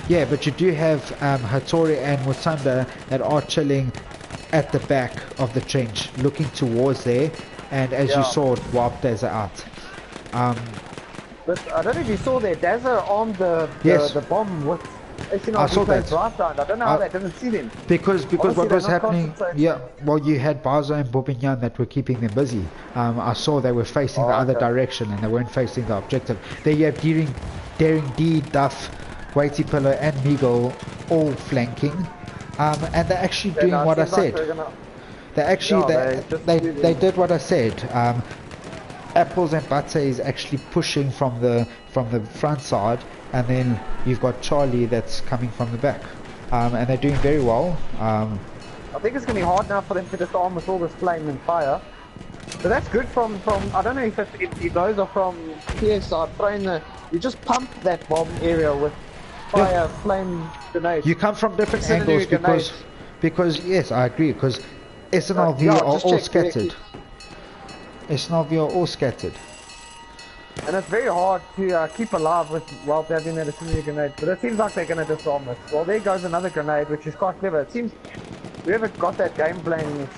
Yeah, but you do have Hattori and Mutanda that are chilling at the back of the trench, looking towards there, and as you saw, it wiped Dazzler out. But I don't know if you saw there, Dazzler armed the bomb with. I saw that. Right I don't know how they didn't see them. Because what was happening, well, you had Bazo and Bobignan that were keeping them busy. I saw they were facing the other direction and they weren't facing the objective. There you have Daring D, Duff, Weighty Pillow and Meagle all flanking. And they're actually doing what I said. They actually, they did what I said. Apples and Butter is actually pushing from the front side, and then you've got Charlie that's coming from the back, and they're doing very well. I think it's going to be hard now for them to disarm with all this flame and fire. So that's good from I don't know if those are from PSR throwing you just pump that bomb area with fire, flame, grenades. You come from different angles because yes, I agree, because SNLV are all scattered. SNLV are all scattered. And it's very hard to keep alive while they're doing that incendiary grenade. But it seems like they're going to disarm it. Well, there goes another grenade, which is quite clever. It seems whoever got that game plan.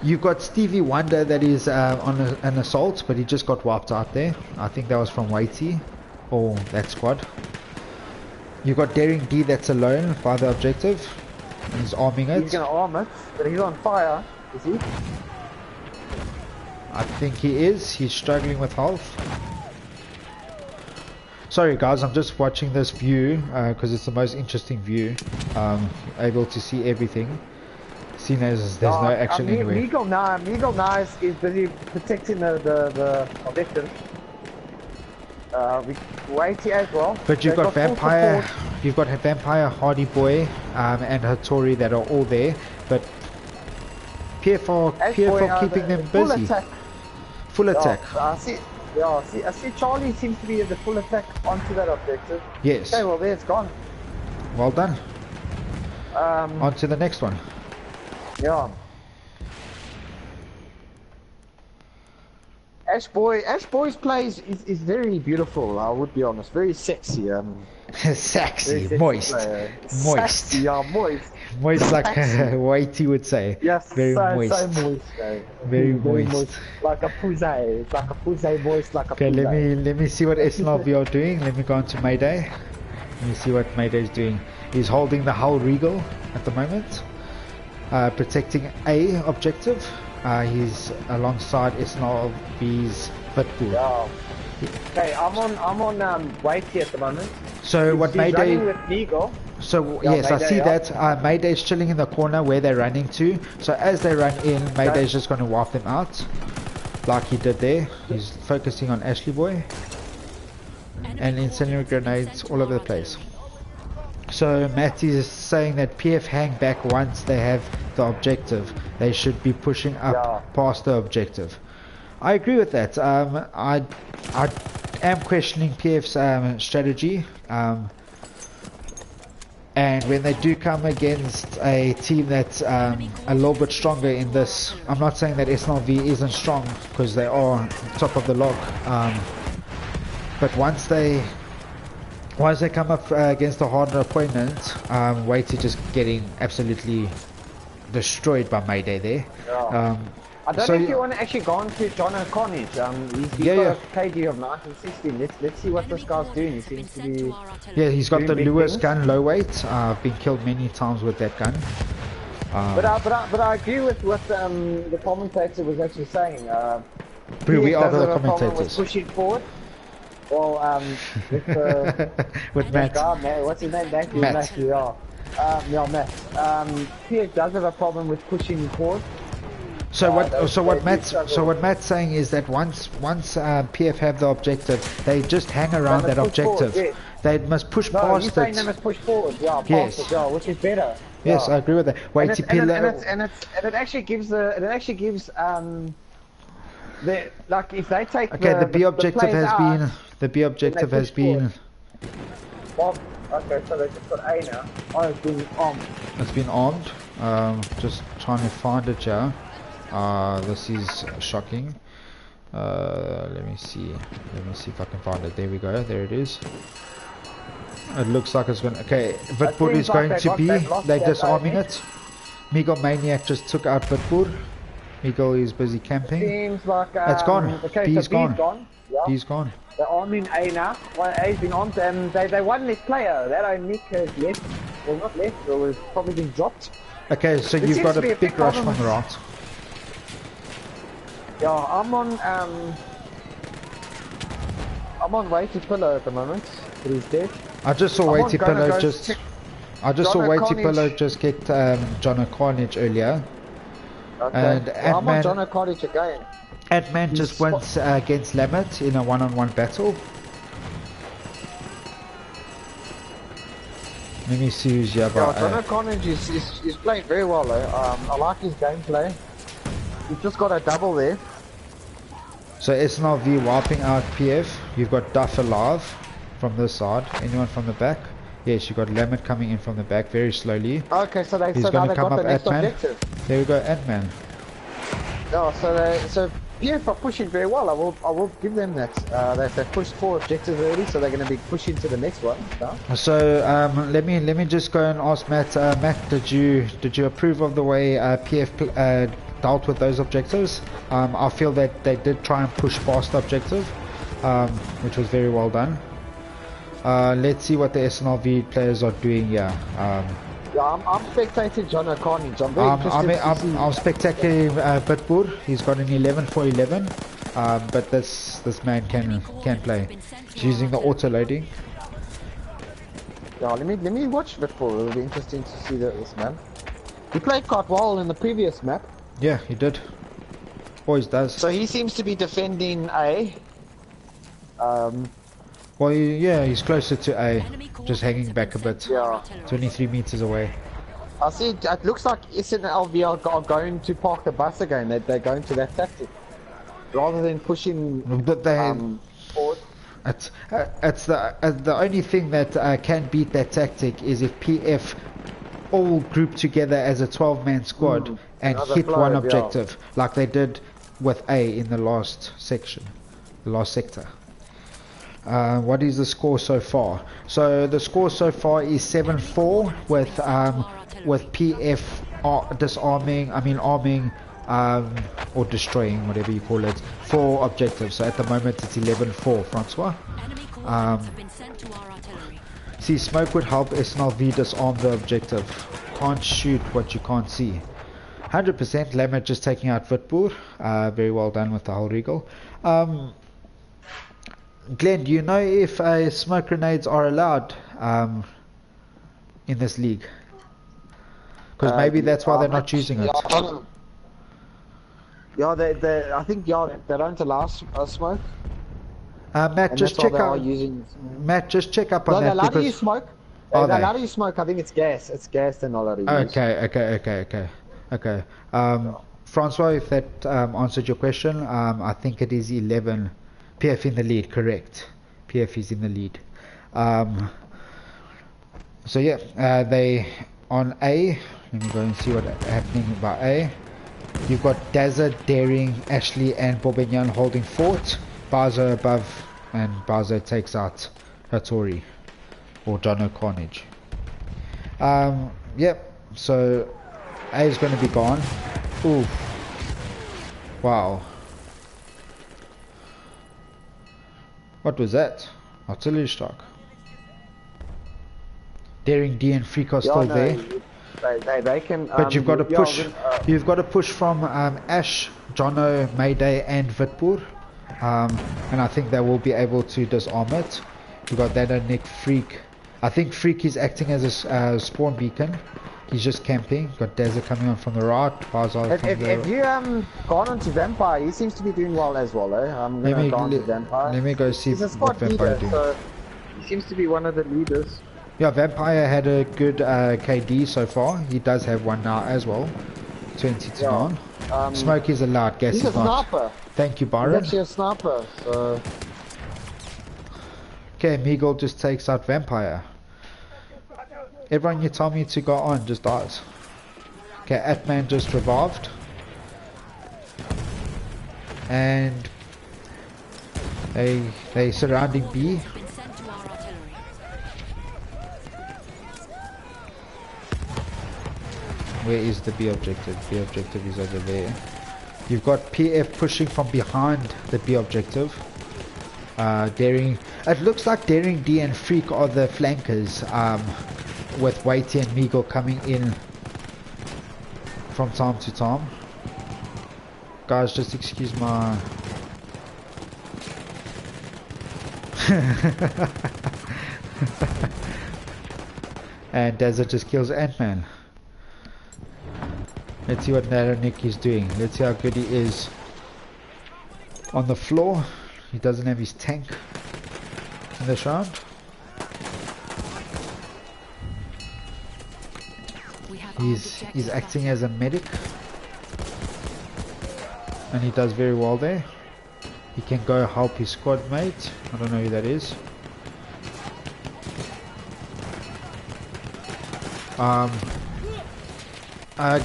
You've got Stevie Wonder that is on an assault, but he just got wiped out there. I think that was from Weighty, or that squad. You've got Daring D that's alone by the objective. He's arming it. He's going to arm it, but he's on fire, is he? I think he is. He's struggling with health. Sorry guys, I'm just watching this view because it's the most interesting view. Able to see everything. Seeing as there's no action anywhere. Meagle now is busy protecting the objective. Weighty as well. But you've got Vampire, Hardy Boy, and Hattori that are all there. But PFR keeping them busy. Full attack. I see Charlie seems to be in the full attack onto that objective. Yes. Okay, well there it's gone. Well done. On to the next one. Yeah. Ash Boy's plays is very beautiful, I would be honest. Very sexy. Sexy, moist. Sexy, yeah, moist. Moist like Whitey would say. Yes, very moist. So moist. Very moist. Like a pussy. It's like a pussy moist, like a pussy. Okay, let me see what SNLV are doing. Let me go on to Mayday. Let me see what Mayday is doing. He's holding the Hull Regal at the moment. Protecting A objective. He's alongside SNLV's Pitbull. Yeah. Okay, I'm on Whitey at the moment. So what Mayday? With Meagle. So Yeah, yes, I Mayday, see yeah. that. Mayday's chilling in the corner where they're running to. So as they run in, Mayday's just going to wipe them out, like he did there. He's focusing on Ashley Boy, and incendiary grenades all over the place. So Matty is saying that PF hang back once they have the objective. They should be pushing up past the objective. I agree with that. I am questioning PF's strategy. And when they do come against a team that's a little bit stronger in this, I'm not saying that SNLV isn't strong, because they are top of the log. But once they come up against a harder opponent, Waity just getting absolutely destroyed by Mayday there. I don't know if you want to actually go on to John O'Carnage. He's got a KD of 1916. Let's see what this guy's doing. He seems to be... Yeah, he's got the Lewis gun, low weight. I've been killed many times with that gun. But I agree with what the commentator was actually saying. We are the commentators. Pushing forward. Well, with Matt. Guy, man, what's his name? Matt. Matt. PF does have a problem with pushing forward. So what Matt's saying is that once PF have the objective, they just hang around that objective. Forward, yes. They must push past it. Saying they must push forward, past it, which is better. Yes, I agree with that. And it actually gives like if they take the B objective has been. Well, okay, so they just got A now. Oh, it's been armed. It's been armed. Just trying to find it, yeah. This is shocking. Let me see if I can find it. There we go. There it is. It looks like it's going. Okay, Vitpur is going to be. They're disarming it. Miguel Maniac just took out Vitpur. Miguel is busy camping. Seems like it's gone. Okay, B's so gone. Yeah. B's gone. They're arming A now. Well, A's been armed, and they won this player. That Nick has left. Well, not left. It was probably been dropped. Okay, so you've got a big rush from the right. Yeah, I'm on way to Pillow at the moment, but he's dead. I just saw Waity Pillow just get John O'Carnage earlier. Okay. And I'm on John O'Carnage again. Ant-Man just went against Lamet in a one-on-one battle. Let me see who's here. John O'Carnage is playing very well though. I like his gameplay. He's just got a double there. So SNLV wiping out PF. You've got Duff alive from this side. Anyone from the back? Yes, you've got Lamet coming in from the back very slowly. Okay, so he's going to come up Ant-Man. There we go, Ant-Man. Yeah, so PF are pushing very well. I will give them that. They've pushed 4 objectives already, so they're going to be pushing to the next one. So let me just go and ask Matt. Matt, did you approve of the way PF dealt with those objectives? I feel that they did try and push past the objective, which was very well done. Let's see what the SNLV players are doing here. I'm spectating John O'Carnage. I'm very interested I'm spectating Bitboard. He's got an 11 for 11, but this man can play. He's using the auto loading. Yeah, let me watch Bitboard. It'll be interesting to see this man. He played quite well in the previous map. Yeah, he did. Always does. So he seems to be defending A. Well, yeah, he's closer to A, just hanging back a bit. Yeah. 23 meters away. I see. It looks like SNLV are going to park the bus again. They're going to that tactic rather than pushing forward. It's the only thing that can beat that tactic is if PF all group together as a 12-man squad and hit one objective, like they did with A in the last section, the last sector. What is the score so far? So the score so far is 7-4 with PF disarming, arming, or destroying, whatever you call it, 4 objectives. So at the moment it's 11-4, Francois. See, smoke would help SNLV disarm the objective. Can't shoot what you can't see. 100% Lamet just taking out Vitboer. Very well done with the whole regal. Glenn, do you know if smoke grenades are allowed in this league? Because maybe that's why they're not using it. Yeah, I think they don't allow smoke. Matt, And just that's why check they are out. using. Matt, just check up on No, they're that allowed to because. use smoke. Are They're they? allowed to use smoke. I think it's gas. It's gas they're not allowed to use. Okay. Francois, if that answered your question, I think it is 11. PF in the lead, correct. PF is in the lead. So yeah, they on A. Let me go and see what's happening about A. You've got Dazza, Daring, Ashley, and Bourguignon holding fort. Bazo above, and Bazo takes out Hattori or Jono Carnage. Yep. So A is going to be gone. Ooh. Wow. What was that? Artillery strike. Daring D and Freak are still there. They can. But you've got to push. You've got to push from Ash, Jono, Mayday, and Vitpur, and I think they will be able to disarm it. You've got that and Nick Freak. I think Freak is acting as a spawn beacon. He's just camping. Got Dazza coming on from the right. If you gone onto Vampire, he seems to be doing well as well. I'm gonna go onto Vampire. Let me go see what Vampire doing. So he seems to be one of the leaders. Yeah, Vampire had a good KD so far. He does have one now as well. 20 to 9. Smoke is allowed, gas is not. He's a sniper. Thank you, Byron. He's actually a sniper, so... Okay, Meagle just takes out Vampire. Everyone you tell me to go on just dies. Okay, Atman just revived. And... they surrounding B. Where is the B objective? B objective is over there. You've got PF pushing from behind the B objective. Daring, it looks like Daring D and Freak are the flankers, with Waity and Meagle coming in from time to time. Guys, just excuse my... And Desert just kills Ant-Man. Let's see what Nick is doing. Let's see how good he is on the floor. He doesn't have his tank in this round. He's acting as a medic, and he does very well there. He can go help his squad mate. I don't know who that is.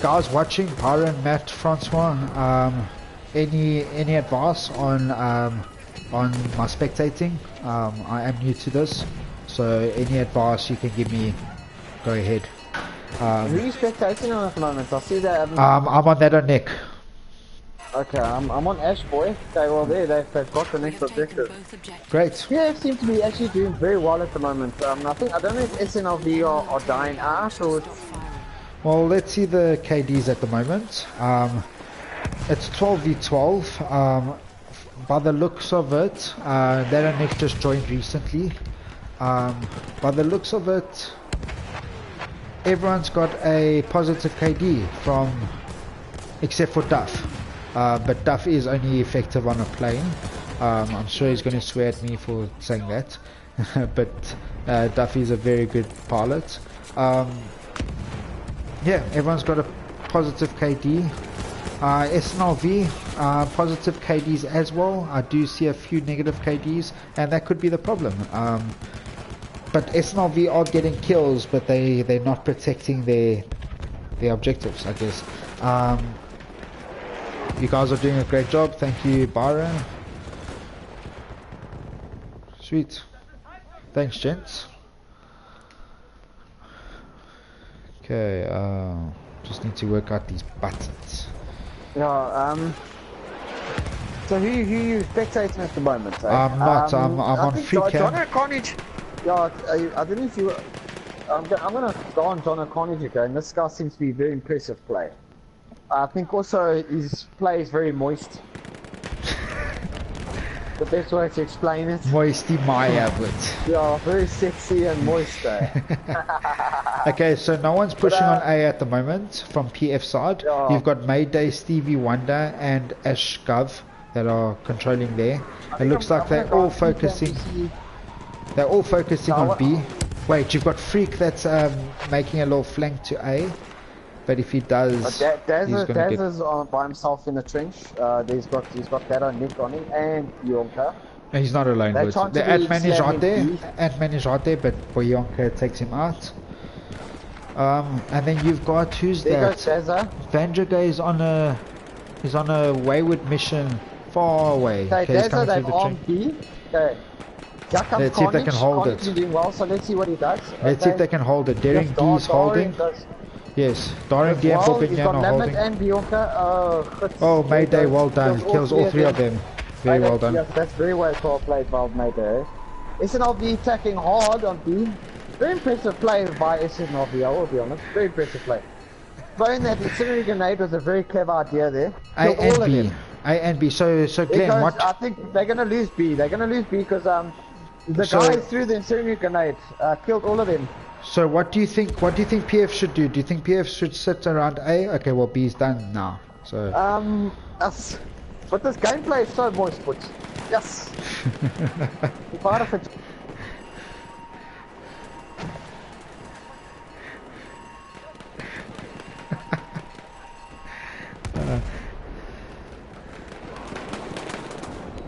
Guys watching, Byron, Matt, Francois, any advice on my spectating? I am new to this, so any advice you can give me, go ahead. Who are you spectating on at the moment? I see that. I'm on that on Nick. Okay, I'm on Ash Boy. Okay, well they've got the next objective. Great. Yeah, seem to be actually doing very well at the moment. I don't know if SNLV are dying out or. Well, let's see the KDs at the moment. It's 12v12. By the looks of it, that and Nick just joined recently. By the looks of it, everyone's got a positive KD except for Duff. But Duff is only effective on a plane. I'm sure he's going to swear at me for saying that. But Duff is a very good pilot. Yeah, everyone's got a positive KD. SNLV, positive KDs as well. I do see a few negative KDs, and that could be the problem. But SNLV are getting kills, but they're not protecting their objectives, I guess. You guys are doing a great job. Thank you, Byron. Sweet. Thanks, gents. Okay, just need to work out these buttons. Yeah, so who you spectating at the moment? Eh? I'm not, I'm on free cam. Jono Carnage. Yeah, I don't know if you... I'm gonna go on Jono Carnage again. This guy seems to be a very impressive play. I think also his play is very moist. the best way to explain it. Moisty Maya, but Yeah, very sexy and moist. okay, so no one's pushing on A at the moment from PF side. Yeah. You've got Mayday, Stevie Wonder, and Ashgov that are controlling there. It looks like they're all focusing. They're all focusing on B. Wait, you've got Freak that's making a little flank to A. But if he does, Daz is by himself in the trench. He's got that on Nick on him and Yonka. He's not alone. The Ant-Man is right there. Ant-Man is right there, but Boyonka takes him out. And then you've got who's that? Vandraga is on a wayward mission far away. Okay, Dazza, they've armed B. Okay. Let's see if they can hold it. Doing well, so let's see what he does. Let's see if they can hold it. Daring D is holding. Yes, Daring D and Bourguignon are holding. And Bianca, oh, Mayday, well done. Kills all three of them. Very well done. Yes, that's very well played by Mayday. SNLV attacking hard on B. Very impressive play by SNLV, I will be honest. Very impressive play. Throwing that incendiary grenade was a very clever idea there. A and B. A and B. So Glenn, what? I think they're going to lose B. They're going to lose B because the guy threw the incendiary grenade, killed all of them. So what do you think? What do you think PF should do? Do you think PF should sit around A? Okay, well B's done now. So. But this gameplay is so moist, but yes. Part of it.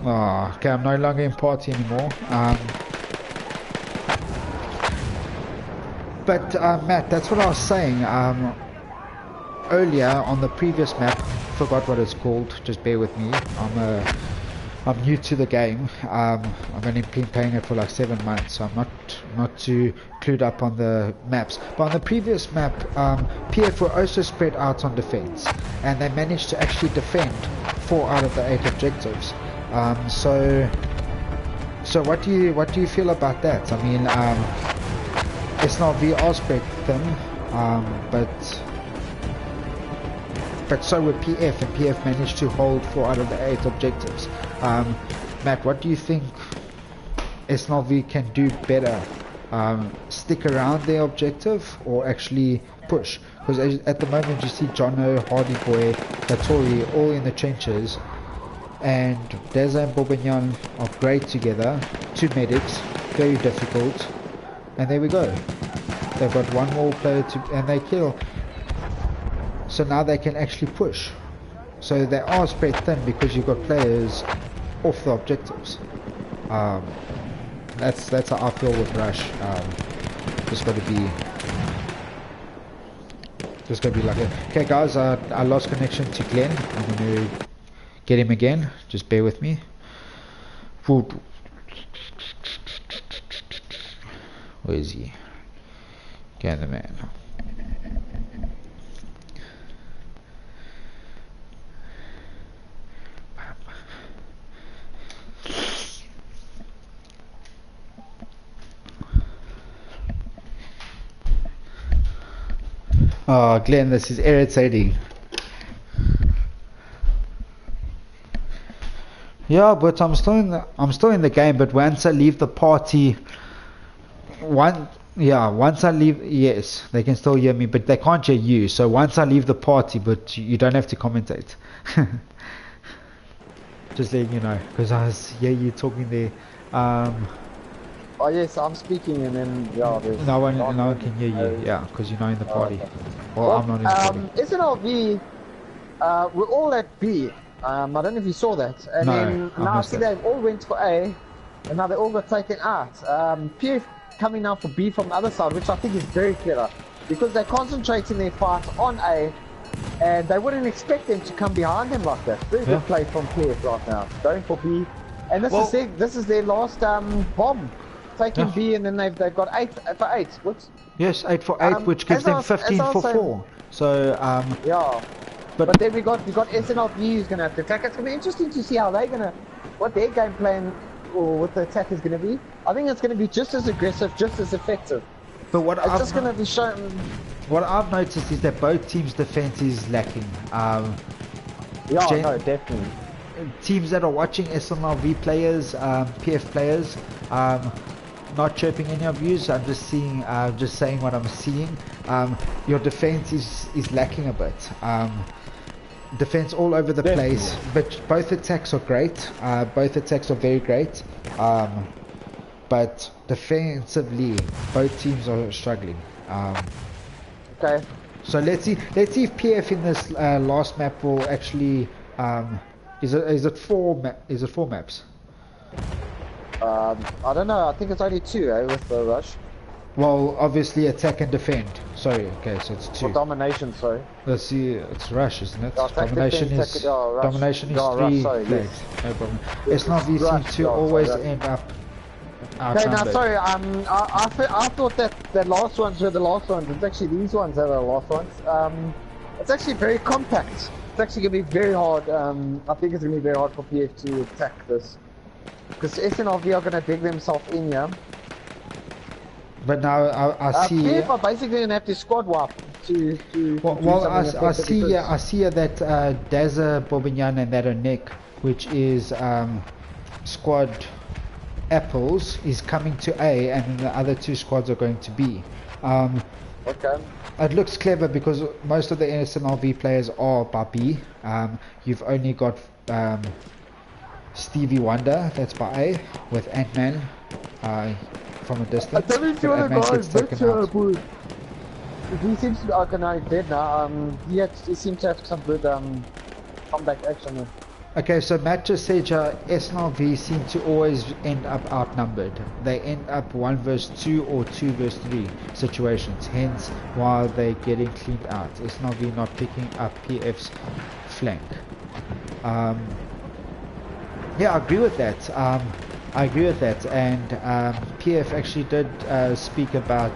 Oh, okay, I'm no longer in party anymore. But Matt, that's what I was saying earlier on the previous map. Forgot what it's called. Just bear with me. I'm new to the game. I've only been playing it for like 7 months, so I'm not too clued up on the maps. But on the previous map, PF were also spread out on defense, and they managed to actually defend 4 out of the 8 objectives. So what do you feel about that? I mean, SNLV are spread thin, but so were PF, and PF managed to hold 4 out of the 8 objectives. Matt, what do you think SNLV can do better? Stick around their objective or actually push? Because at the moment you see Jono, Hardy Boy, Latori all in the trenches, and Deza and Bourguignon are great together. 2 medics, very difficult, and there we go. They've got 1 more player and they kill. So now they can actually push. So they are spread thin because you've got players off the objectives. That's how I feel with Rush. Just got to be like it. Okay guys, I lost connection to Glenn. I'm going to get him again. Just bear with me. Where is he? Okay, the man. Oh, Glenn, this is irritating. Yeah, but I'm still in the game. But once I leave the party, once I leave, yes, they can still hear me, but they can't hear you. So once I leave the party, but you don't have to commentate. Just letting you know, because I was you talking there. Oh yes, I'm speaking, and then no one can hear you. Yeah, because you're not in the party. Okay. Well, I'm not in the party. SNLV, we're all at B. I don't know if you saw that. And then now I see they all went for A, and now they all got taken out. PF coming now for B from the other side, which I think is very clever, because they're concentrating their fight on A, and they wouldn't expect them to come behind them like that. Very good play from PF right now, going for B, and this is their last bomb. Taking B, and then they've got 8 for 8. Whoops. Yes, 8 for 8, which gives them 15 for 4. So yeah. But then we got SNLV who's gonna have to attack. It's gonna be interesting to see how what their game plan or what the attack is gonna be. I think it's gonna be just as aggressive, just as effective. But what it's just gonna be shown. What I've noticed is that both teams' defense is lacking. No, definitely. teams that are watching SNLV players, PF players, not chirping any of you. I'm just seeing, just saying what I'm seeing. Your defense is lacking a bit. Defense all over the place, but both attacks are great. Both attacks are very great. But defensively, both teams are struggling. Okay. So let's see if PF in this last map will actually is it four maps? I don't know. I think it's only 2, with the rush. Well, obviously attack and defend. Sorry, okay, so it's 2. Or domination, sorry. Let's see, it's rush, isn't it? Yeah, Domination is domination is 3 sorry, flags. yes. No problem. SNLV seem to always end up Okay, now outnumbered. sorry. I thought that the last ones were the last ones. It's actually these ones that are the last ones. It's actually very compact. It's actually gonna be very hard. I think it's gonna be very hard for PF to attack this, because SNLV are gonna dig themselves in here. But now I see. PF are basically gonna have to squad wipe to Well, I see that Daza, Bobignan and that are Nick, which is squad Apples, is coming to A, and then the other 2 squads are going to B. Okay. It looks clever because most of the SNLV players are by B. You've only got Stevie Wonder, that's by A, with Ant-Man from a distance. I don't know if you want to go he seems to be organized dead now. He seems to have some good comeback action. Okay, so Matt just said SNLV seem to always end up outnumbered. They end up 1 versus 2 or 2 versus 3 situations, hence why they're getting cleaned out. SNLV not picking up PF's flank. Yeah, I agree with that. And PF actually did speak about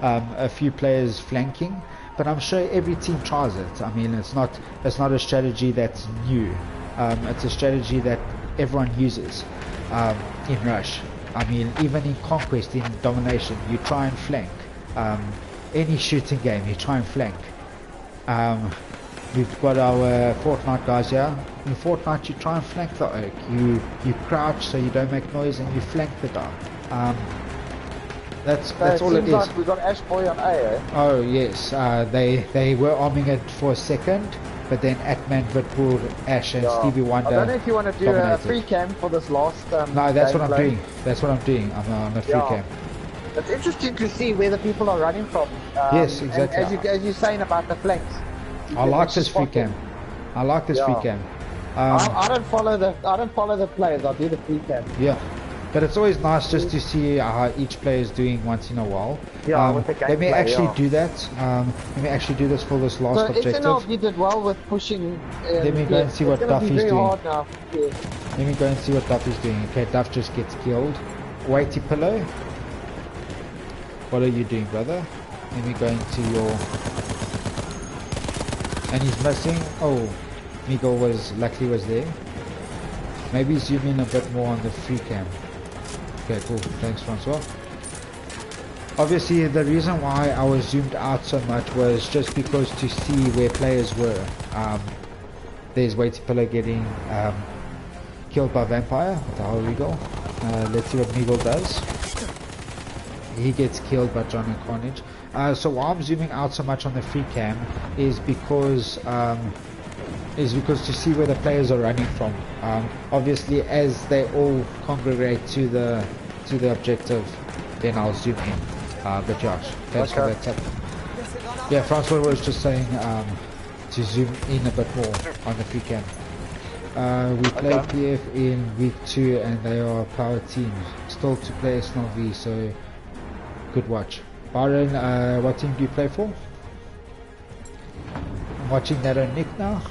a few players flanking, but I'm sure every team tries it. I mean, it's not a strategy that's new. It's a strategy that everyone uses in Rush. I mean, even in Conquest, in Domination, you try and flank. Any shooting game, you try and flank. We've got our Fortnite guys here. In Fortnite, you try and flank the oak. You crouch so you don't make noise, and you flank the guy. That's all it is. Like we got Ash Boy on A, eh? Oh yes, they were arming it for a second. But then Atman, Vidpool, Ash and Stevie Wonder. I don't know if you want to do a free cam for this last no, that's what I'm doing. That's what I'm doing. I'm on a free cam. It's interesting to see where the people are running from. Yes, exactly. And as you're saying about the flanks. I like this free cam. I like this free cam. I don't follow the players. I do the free cam. Yeah. But it's always nice just to see how each player is doing once in a while. Yeah, with the gameplay, let me actually do that. Let me actually do this for this last objective. SNLV did well with pushing. Let me go and see what Duffy's doing. Now. Yeah. Let me go and see what Duffy's doing. Okay, Duff just gets killed. Weighty Pillow. What are you doing, brother? Let me go into your... And he's missing. Oh, Miguel luckily was there. Maybe zoom in a bit more on the free cam. Okay, cool. Thanks, Francois. Obviously, the reason why I was zoomed out so much was just because to see where players were. There's Weighty Pillow getting killed by Vampire with the whole Regal. Let's see what Miguel does. He gets killed by John and Carnage. So why I'm zooming out so much on the free cam is because to see where the players are running from. Obviously, as they all congregate to the objective, then I'll zoom in. But Josh, thanks for that tip. Yeah, Francois was just saying to zoom in a bit more on the free cam. We played PF in week 2 and they are a power team. Still to play SNLV, so good watch. Byron, what team do you play for? I'm watching that on Nick now.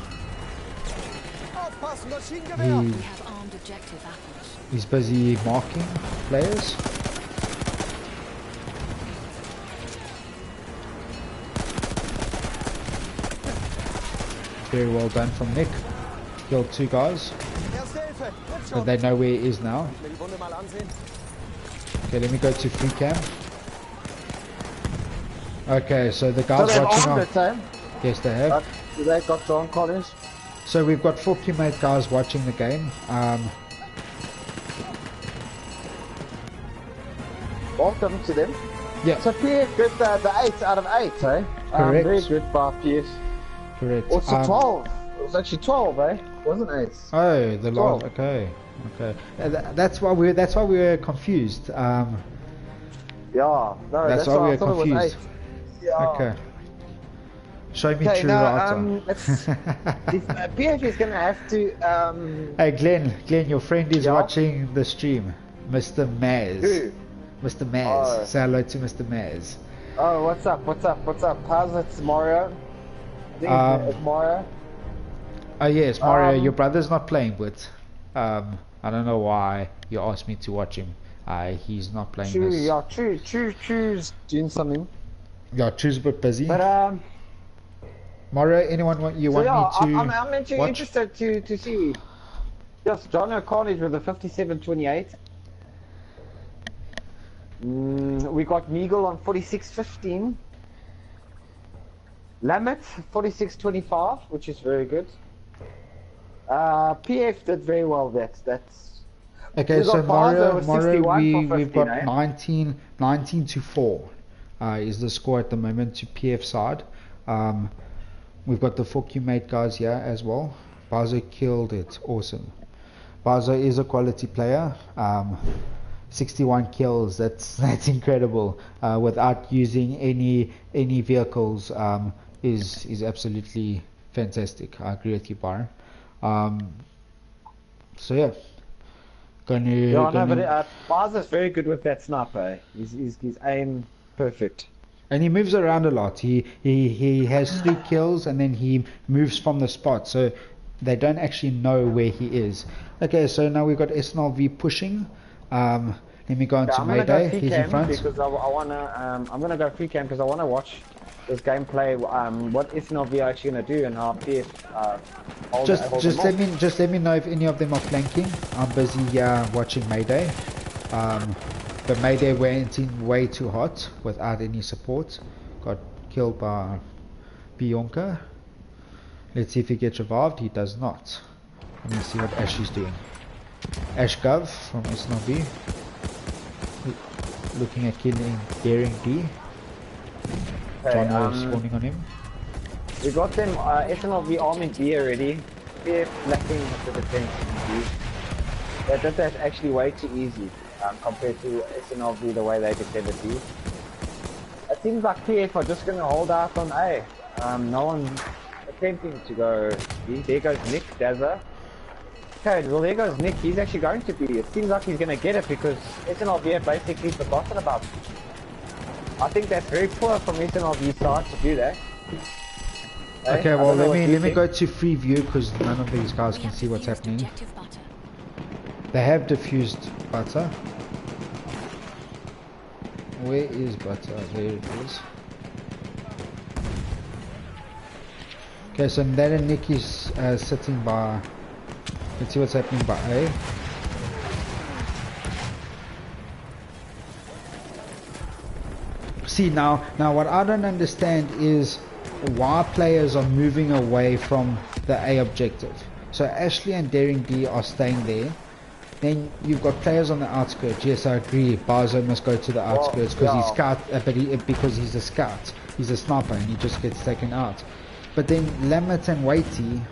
He's busy marking players. Very well done from Nick. Killed 2 guys. But they know where he is now. Okay, let me go to free cam. Okay, so the guys watching on... Yes, they have. They got John Collins. So we've got 4 teammate guys watching the game. Welcome to them. Yeah. So PF got the 8 out of 8, eh? Correct. Very good by PF. Correct. Also 12. It was actually 12, eh? Wasn't 8. Oh, the 12. last. Okay. Okay. That's why we were confused. Yeah. No, that's why why we I were thought it was confused. 8. Yeah. Okay. Show me Okay, true now, data. PF is gonna have to Hey Glenn, your friend is Yeah? watching the stream, Mr. Maz. Who? Mr. Maz. Oh. Say hello to Mr. Maz. Oh, what's up? How's it, Mario? I think it's Mario. Oh yes, Mario, your brother's not playing, but I don't know why you asked me to watch him. He's not playing True, this. yeah, true, doing something. Yeah, True's a bit busy. But Mario, anyone want me to I'm watch? interested to see. Yes, John O'Carnage with a 57.28. We got Meagle on 46.15. Lamet 46.25, which is very good. PF did very well. That's Okay, we so got Barzo with 61 for we've 15, got eh? 19 to 4 is the score at the moment to PF side. We've got the 4Q mate guys here as well. Barzo killed it, awesome. Barzo is a quality player. 61 kills, that's incredible. Without using any vehicles, is absolutely fantastic. I agree with you, Byron. So yeah. But Barzo's very good with that sniper. His aim perfect. And he moves around a lot. He has 3 kills and then he moves from the spot, so they don't actually know where he is. Okay, so now we've got SNLV pushing. Let me go into Mayday. He's in front. Because I'm gonna go free cam because I wanna watch this gameplay. What SNLV are actually gonna do and how PF just let me know if any of them are flanking. I'm busy watching Mayday. But Mayday went in way too hot without any support. Got killed by Bionka. Let's see if he gets revived. He does not. Let me see what Ash is doing. Ash Gov from SNLV. Looking at killing Daring D. John was spawning on him. We got them SNLV arming B already. They're lacking with the defense in B. That's actually way too easy compared to SNLV the way they defended B. It seems like PF are just going to hold out on A. No one attempting to go B. There goes Nick Dazza. Okay, well there goes Nick. He's actually going to B. It seems like he's going to get it because SNLV have basically forgotten about him. I think that's very poor from SNLV's side to do that. Okay, well let me go to free view because none of these guys can see what's happening. They have diffused Butter. Where is Butter? There it is. Okay, so then and Nick is sitting by. Let's see what's happening by A. See now what I don't understand is why players are moving away from the A objective. So Ashley and Daring D are staying there. Then you've got players on the outskirts. Yes, I agree. Barzo must go to the outskirts because he's scout, because he's a scout. He's a sniper and he just gets taken out. But then Lamet and Waity,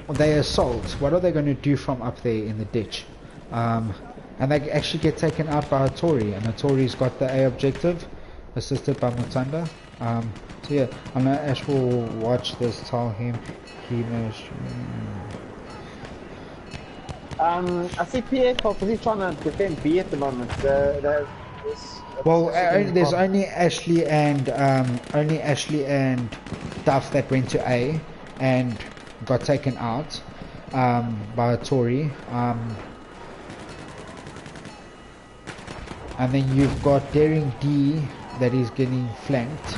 they assault. What are they going to do from up there in the ditch? And they actually get taken out by Hattori, and Hattori's got the A objective, assisted by Mutanda. So yeah, I know Ash will watch this, tell him he knows. I see PF because he's trying to defend B at the moment. There's only Ashley and Duff that went to A and got taken out by Hattori. And then you've got Daring D that is getting flanked.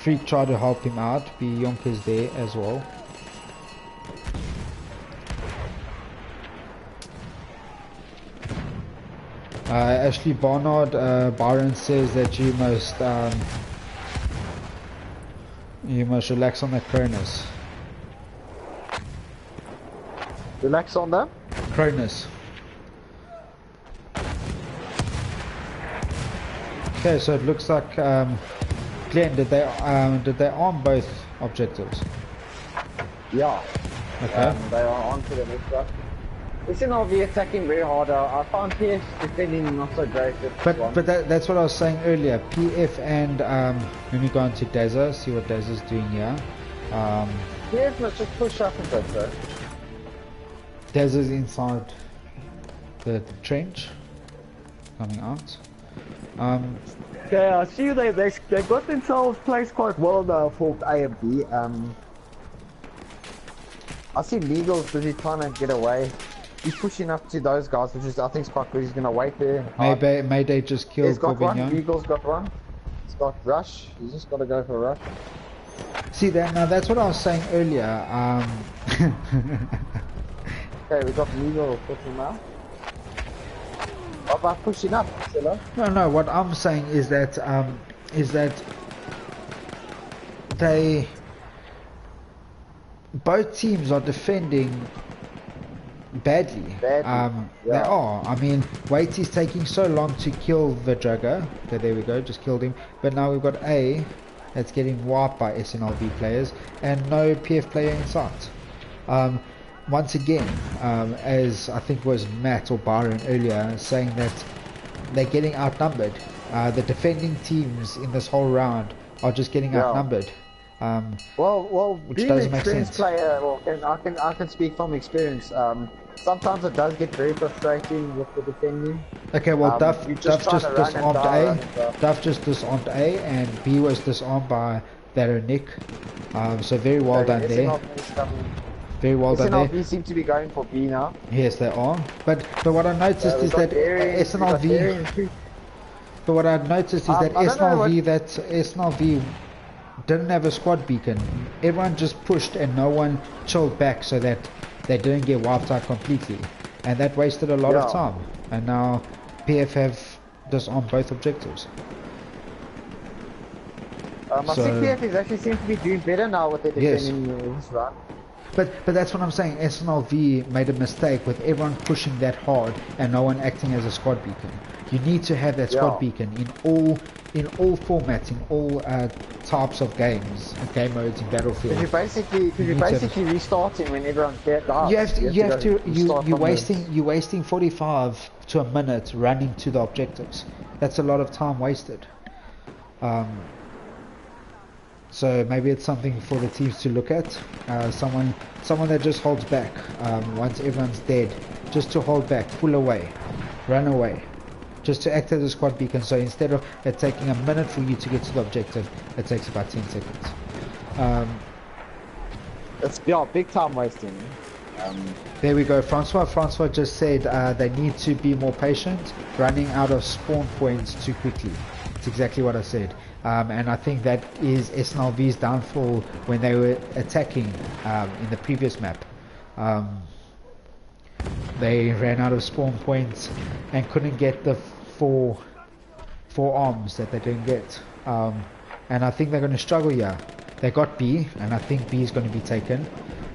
Freak tried to help him out. Bionka's there as well. Ashley Barnard, Byron says that you must You must relax on that Cronus. Relax on them. Cronus. Okay, so it looks like Glenn, did they arm both objectives? Yeah. Okay. They are on to the next one. SNLV attacking very hard. I found PS defending not so great. But that's what I was saying earlier. PF and let me go on to Dazza, see what Dazza's doing here. PS must just push up a bit though. Dazza's inside the trench, coming out. Yeah, I see they got themselves placed quite well now for A and B. I see Meagle's busy trying to get away. He's pushing up to those guys, which is I think is quite good. He's gonna wait there. Mayday just killed. He's got Bourguignon. one. Meagle's got one. He's got rush. He's just gotta go for rush. See that now? That's what I was saying earlier. Okay, we got Meagle pushing now. What about pushing up, Silla? No. What I'm saying is that they both teams are defending badly. Yeah. They are. I mean, Waitsy's taking so long to kill the Drugger. Okay, there we go, just killed him. But now we've got A that's getting wiped by SNLV players and no PF player in sight. Once again, as I think was Matt or Byron earlier, saying that they're getting outnumbered. The defending teams in this whole round are just getting outnumbered. Well, which being doesn't an make experienced sense. player, I can speak from experience. Sometimes it does get very frustrating with the defending. Okay, well, Duff just disarmed A. stuff. Duff just disarmed A, and B was disarmed by that Nick. So very well done there. Very well done there. SNLV seem to be going for B now. Yes, they are. But what I noticed is that SNLV. But what I noticed is that SNLV didn't have a squad beacon. Everyone just pushed and no one chilled back so that they didn't get wiped out completely, and that wasted a lot of time. And now PF have disarmed both objectives. I think PF is actually seems to be doing better now with their defending this run. But that's what I'm saying. SNLV made a mistake with everyone pushing that hard and no one acting as a squad beacon. You need to have that squad beacon in all formats, in all types of games, game modes in Battlefield. Because you're basically restarting when everyone's dead. You're wasting 45 to a minute running to the objectives. That's a lot of time wasted. So maybe it's something for the teams to look at. Someone that just holds back once everyone's dead, just to hold back, pull away, run away, just to act as a squad beacon. So instead of it taking a minute for you to get to the objective, it takes about 10 seconds. It's big time wasting. There we go. Francois just said they need to be more patient, running out of spawn points too quickly. It's exactly what I said. And I think that is SNLV's downfall when they were attacking in the previous map. They ran out of spawn points and couldn't get the four arms that they didn't get. And I think they're going to struggle here. They got B, and I think B is going to be taken.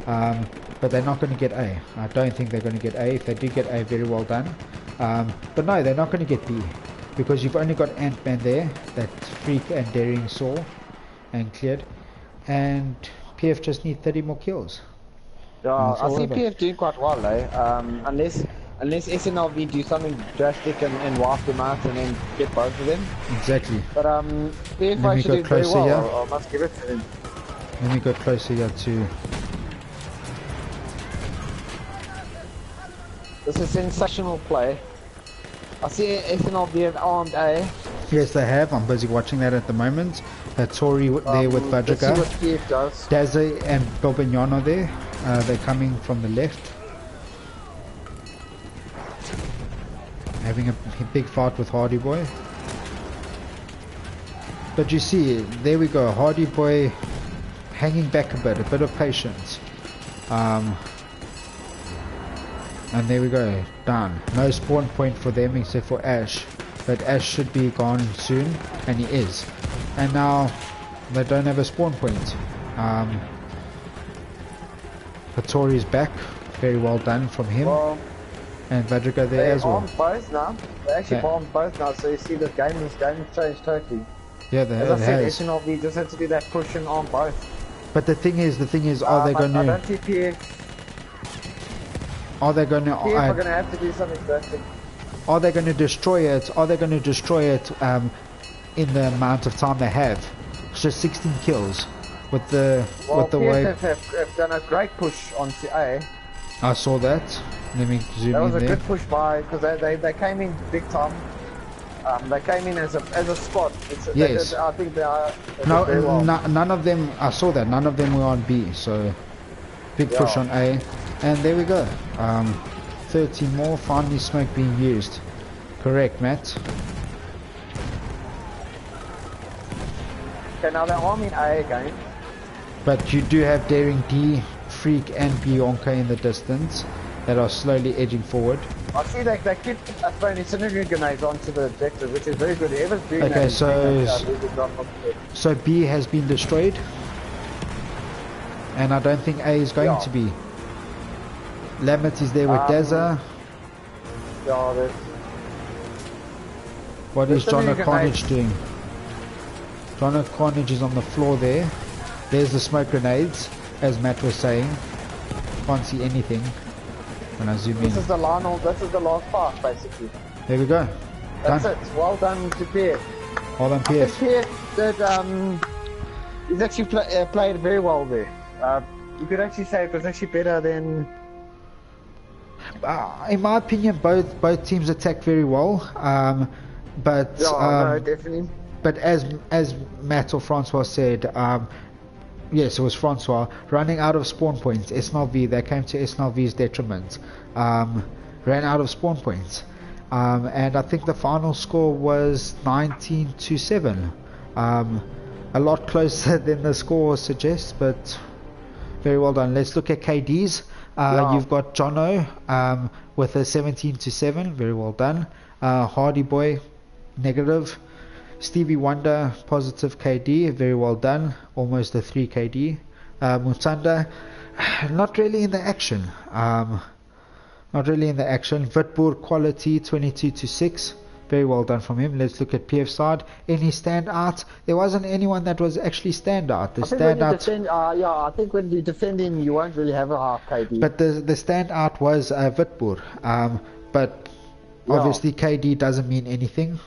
But they're not going to get A. I don't think they're going to get A. If they do get A, very well done. But no, they're not going to get B. Because you've only got Ant-Man there, that Freak and Daring saw and cleared, and PF just need 30 more kills. Yeah, I see PF doing quite well, unless SNLV do something drastic and wipe them out and then get both of them. Exactly. But PF actually did very well. I must give it to them. Let me go closer here too. This is sensational play. I see SNLV have armed A. Yes, they have. I'm busy watching that at the moment. Tory there with Vajraga. Let's see what PF does. Dazza and Bourguignon are there. They're coming from the left. Having a big fight with Hardy Boy. But you see, there we go. Hardy Boy hanging back a bit of patience. And there we go, done. No spawn point for them except for Ash. But Ash should be gone soon, and he is. And now They don't have a spawn point. Hattori's back. Very well done from him. Well, And Vadriga there they as well. armed both now. They actually Yeah. armed both now, so you see this game has changed totally. Yeah, As I said, has. SNLV just had to do that push and arm both. But the thing is, are they going I to? don't see PF Are they going are to? going to have to do something drastic. Are they going to destroy it? Are they going to destroy it in the amount of time they have? It's just 16 kills with the way. Have done a great push onto A. I saw that. Let me zoom That in was a there. good push by because they came in big time. They came in as a spot. Yes. I think they did No, very well. none of them. I saw that. None of them were on B. So big push Yeah. on A, and there we go. 13 more. Finally, smoke being used. Correct, Matt. Okay, now they're arming A again. But you do have Daring D, Freak, and Bionka in the distance that are slowly edging forward. I see they keep throwing incendiary grenades onto the objective, which is very good. Whoever's doing Okay, that is so- doing a really good job of it. So B has been destroyed, and I don't think A is going Yeah. to be. Lamet is there with Deza. Yeah, there's What is There's John something O'Carnage doing? John O'Carnage is on the floor there. There's the smoke grenades, as Matt was saying. Can't see anything when I zoom in. this is the last part basically. There we go. That's Done. it. Well done to PF. Hold on, I think PF. PF did he's actually played very well there. You could actually say it was actually better than In my opinion, both teams attacked very well. But no, definitely. But as Matt or Francois said, yes, it was Francois, running out of spawn points. SNLV, they came to SNLV's detriment. Ran out of spawn points. And I think the final score was 19-7. A lot closer than the score suggests, but very well done. Let's look at KDs. You've got Jono with a 17-7, very well done. Hardy Boy, negative. Stevie Wonder, positive KD, very well done, almost a 3 KD. Mutanda, not really in the action. Vitboer quality, 22-6, very well done from him. Let's look at PF side. Any standout? There wasn't anyone that was actually standout. The standout. I think when you're defending, you won't really have a half KD. But the standout was Vitboer. But obviously KD doesn't mean anything.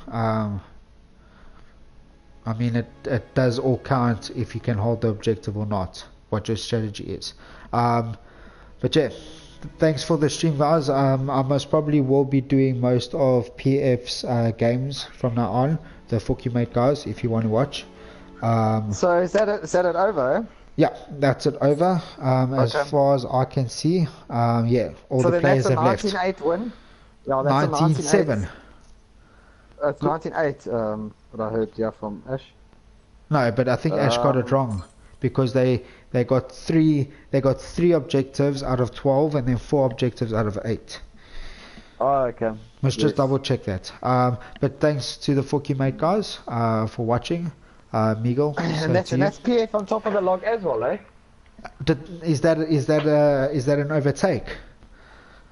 I mean, it does all count if you can hold the objective or not, what your strategy is. But yeah, thanks for the stream, guys. I most probably will be doing most of PF's games from now on, the Fokimate guys, if you want to watch. So is that it over? Yeah, that's it over. As far as I can see, yeah, all the players have left. So that's a 19-8 win? Yeah, that's 19-7. It's 19-8, what I heard, from Ash. No, but I think Ash got it wrong because they got three objectives out of 12 and then 4 objectives out of 8. Oh, okay. Let's just double check that. But thanks to the Fokimate guys for watching. Miguel, and that's PF on top of the log as well, eh? Is that an overtake?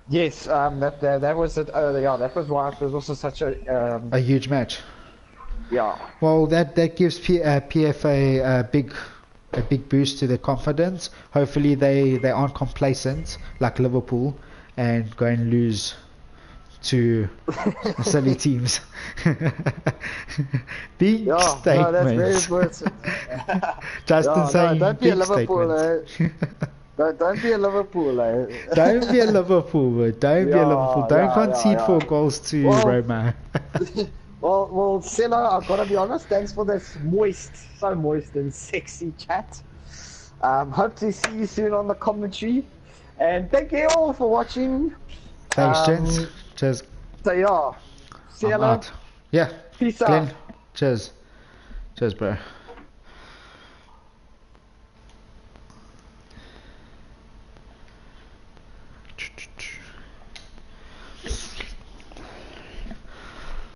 Yes, that was it. That was why it was also such a huge match. Yeah. Well, that gives PF a big boost to their confidence. Hopefully they aren't complacent like Liverpool and go and lose to silly teams. Big statement. No, that's very important. Justin saying don't be a big Liverpool. Don't be a Liverpool. Don't be a Liverpool. Don't be a Liverpool. Don't concede 4 goals to Roma. Well, Silla, I've got to be honest. Thanks for this so moist and sexy chat. Hope to see you soon on the commentary. And thank you all for watching. Thanks, gents. Cheers. So yeah, see you later. Yeah. Peace Glenn, out. Cheers. Cheers, bro.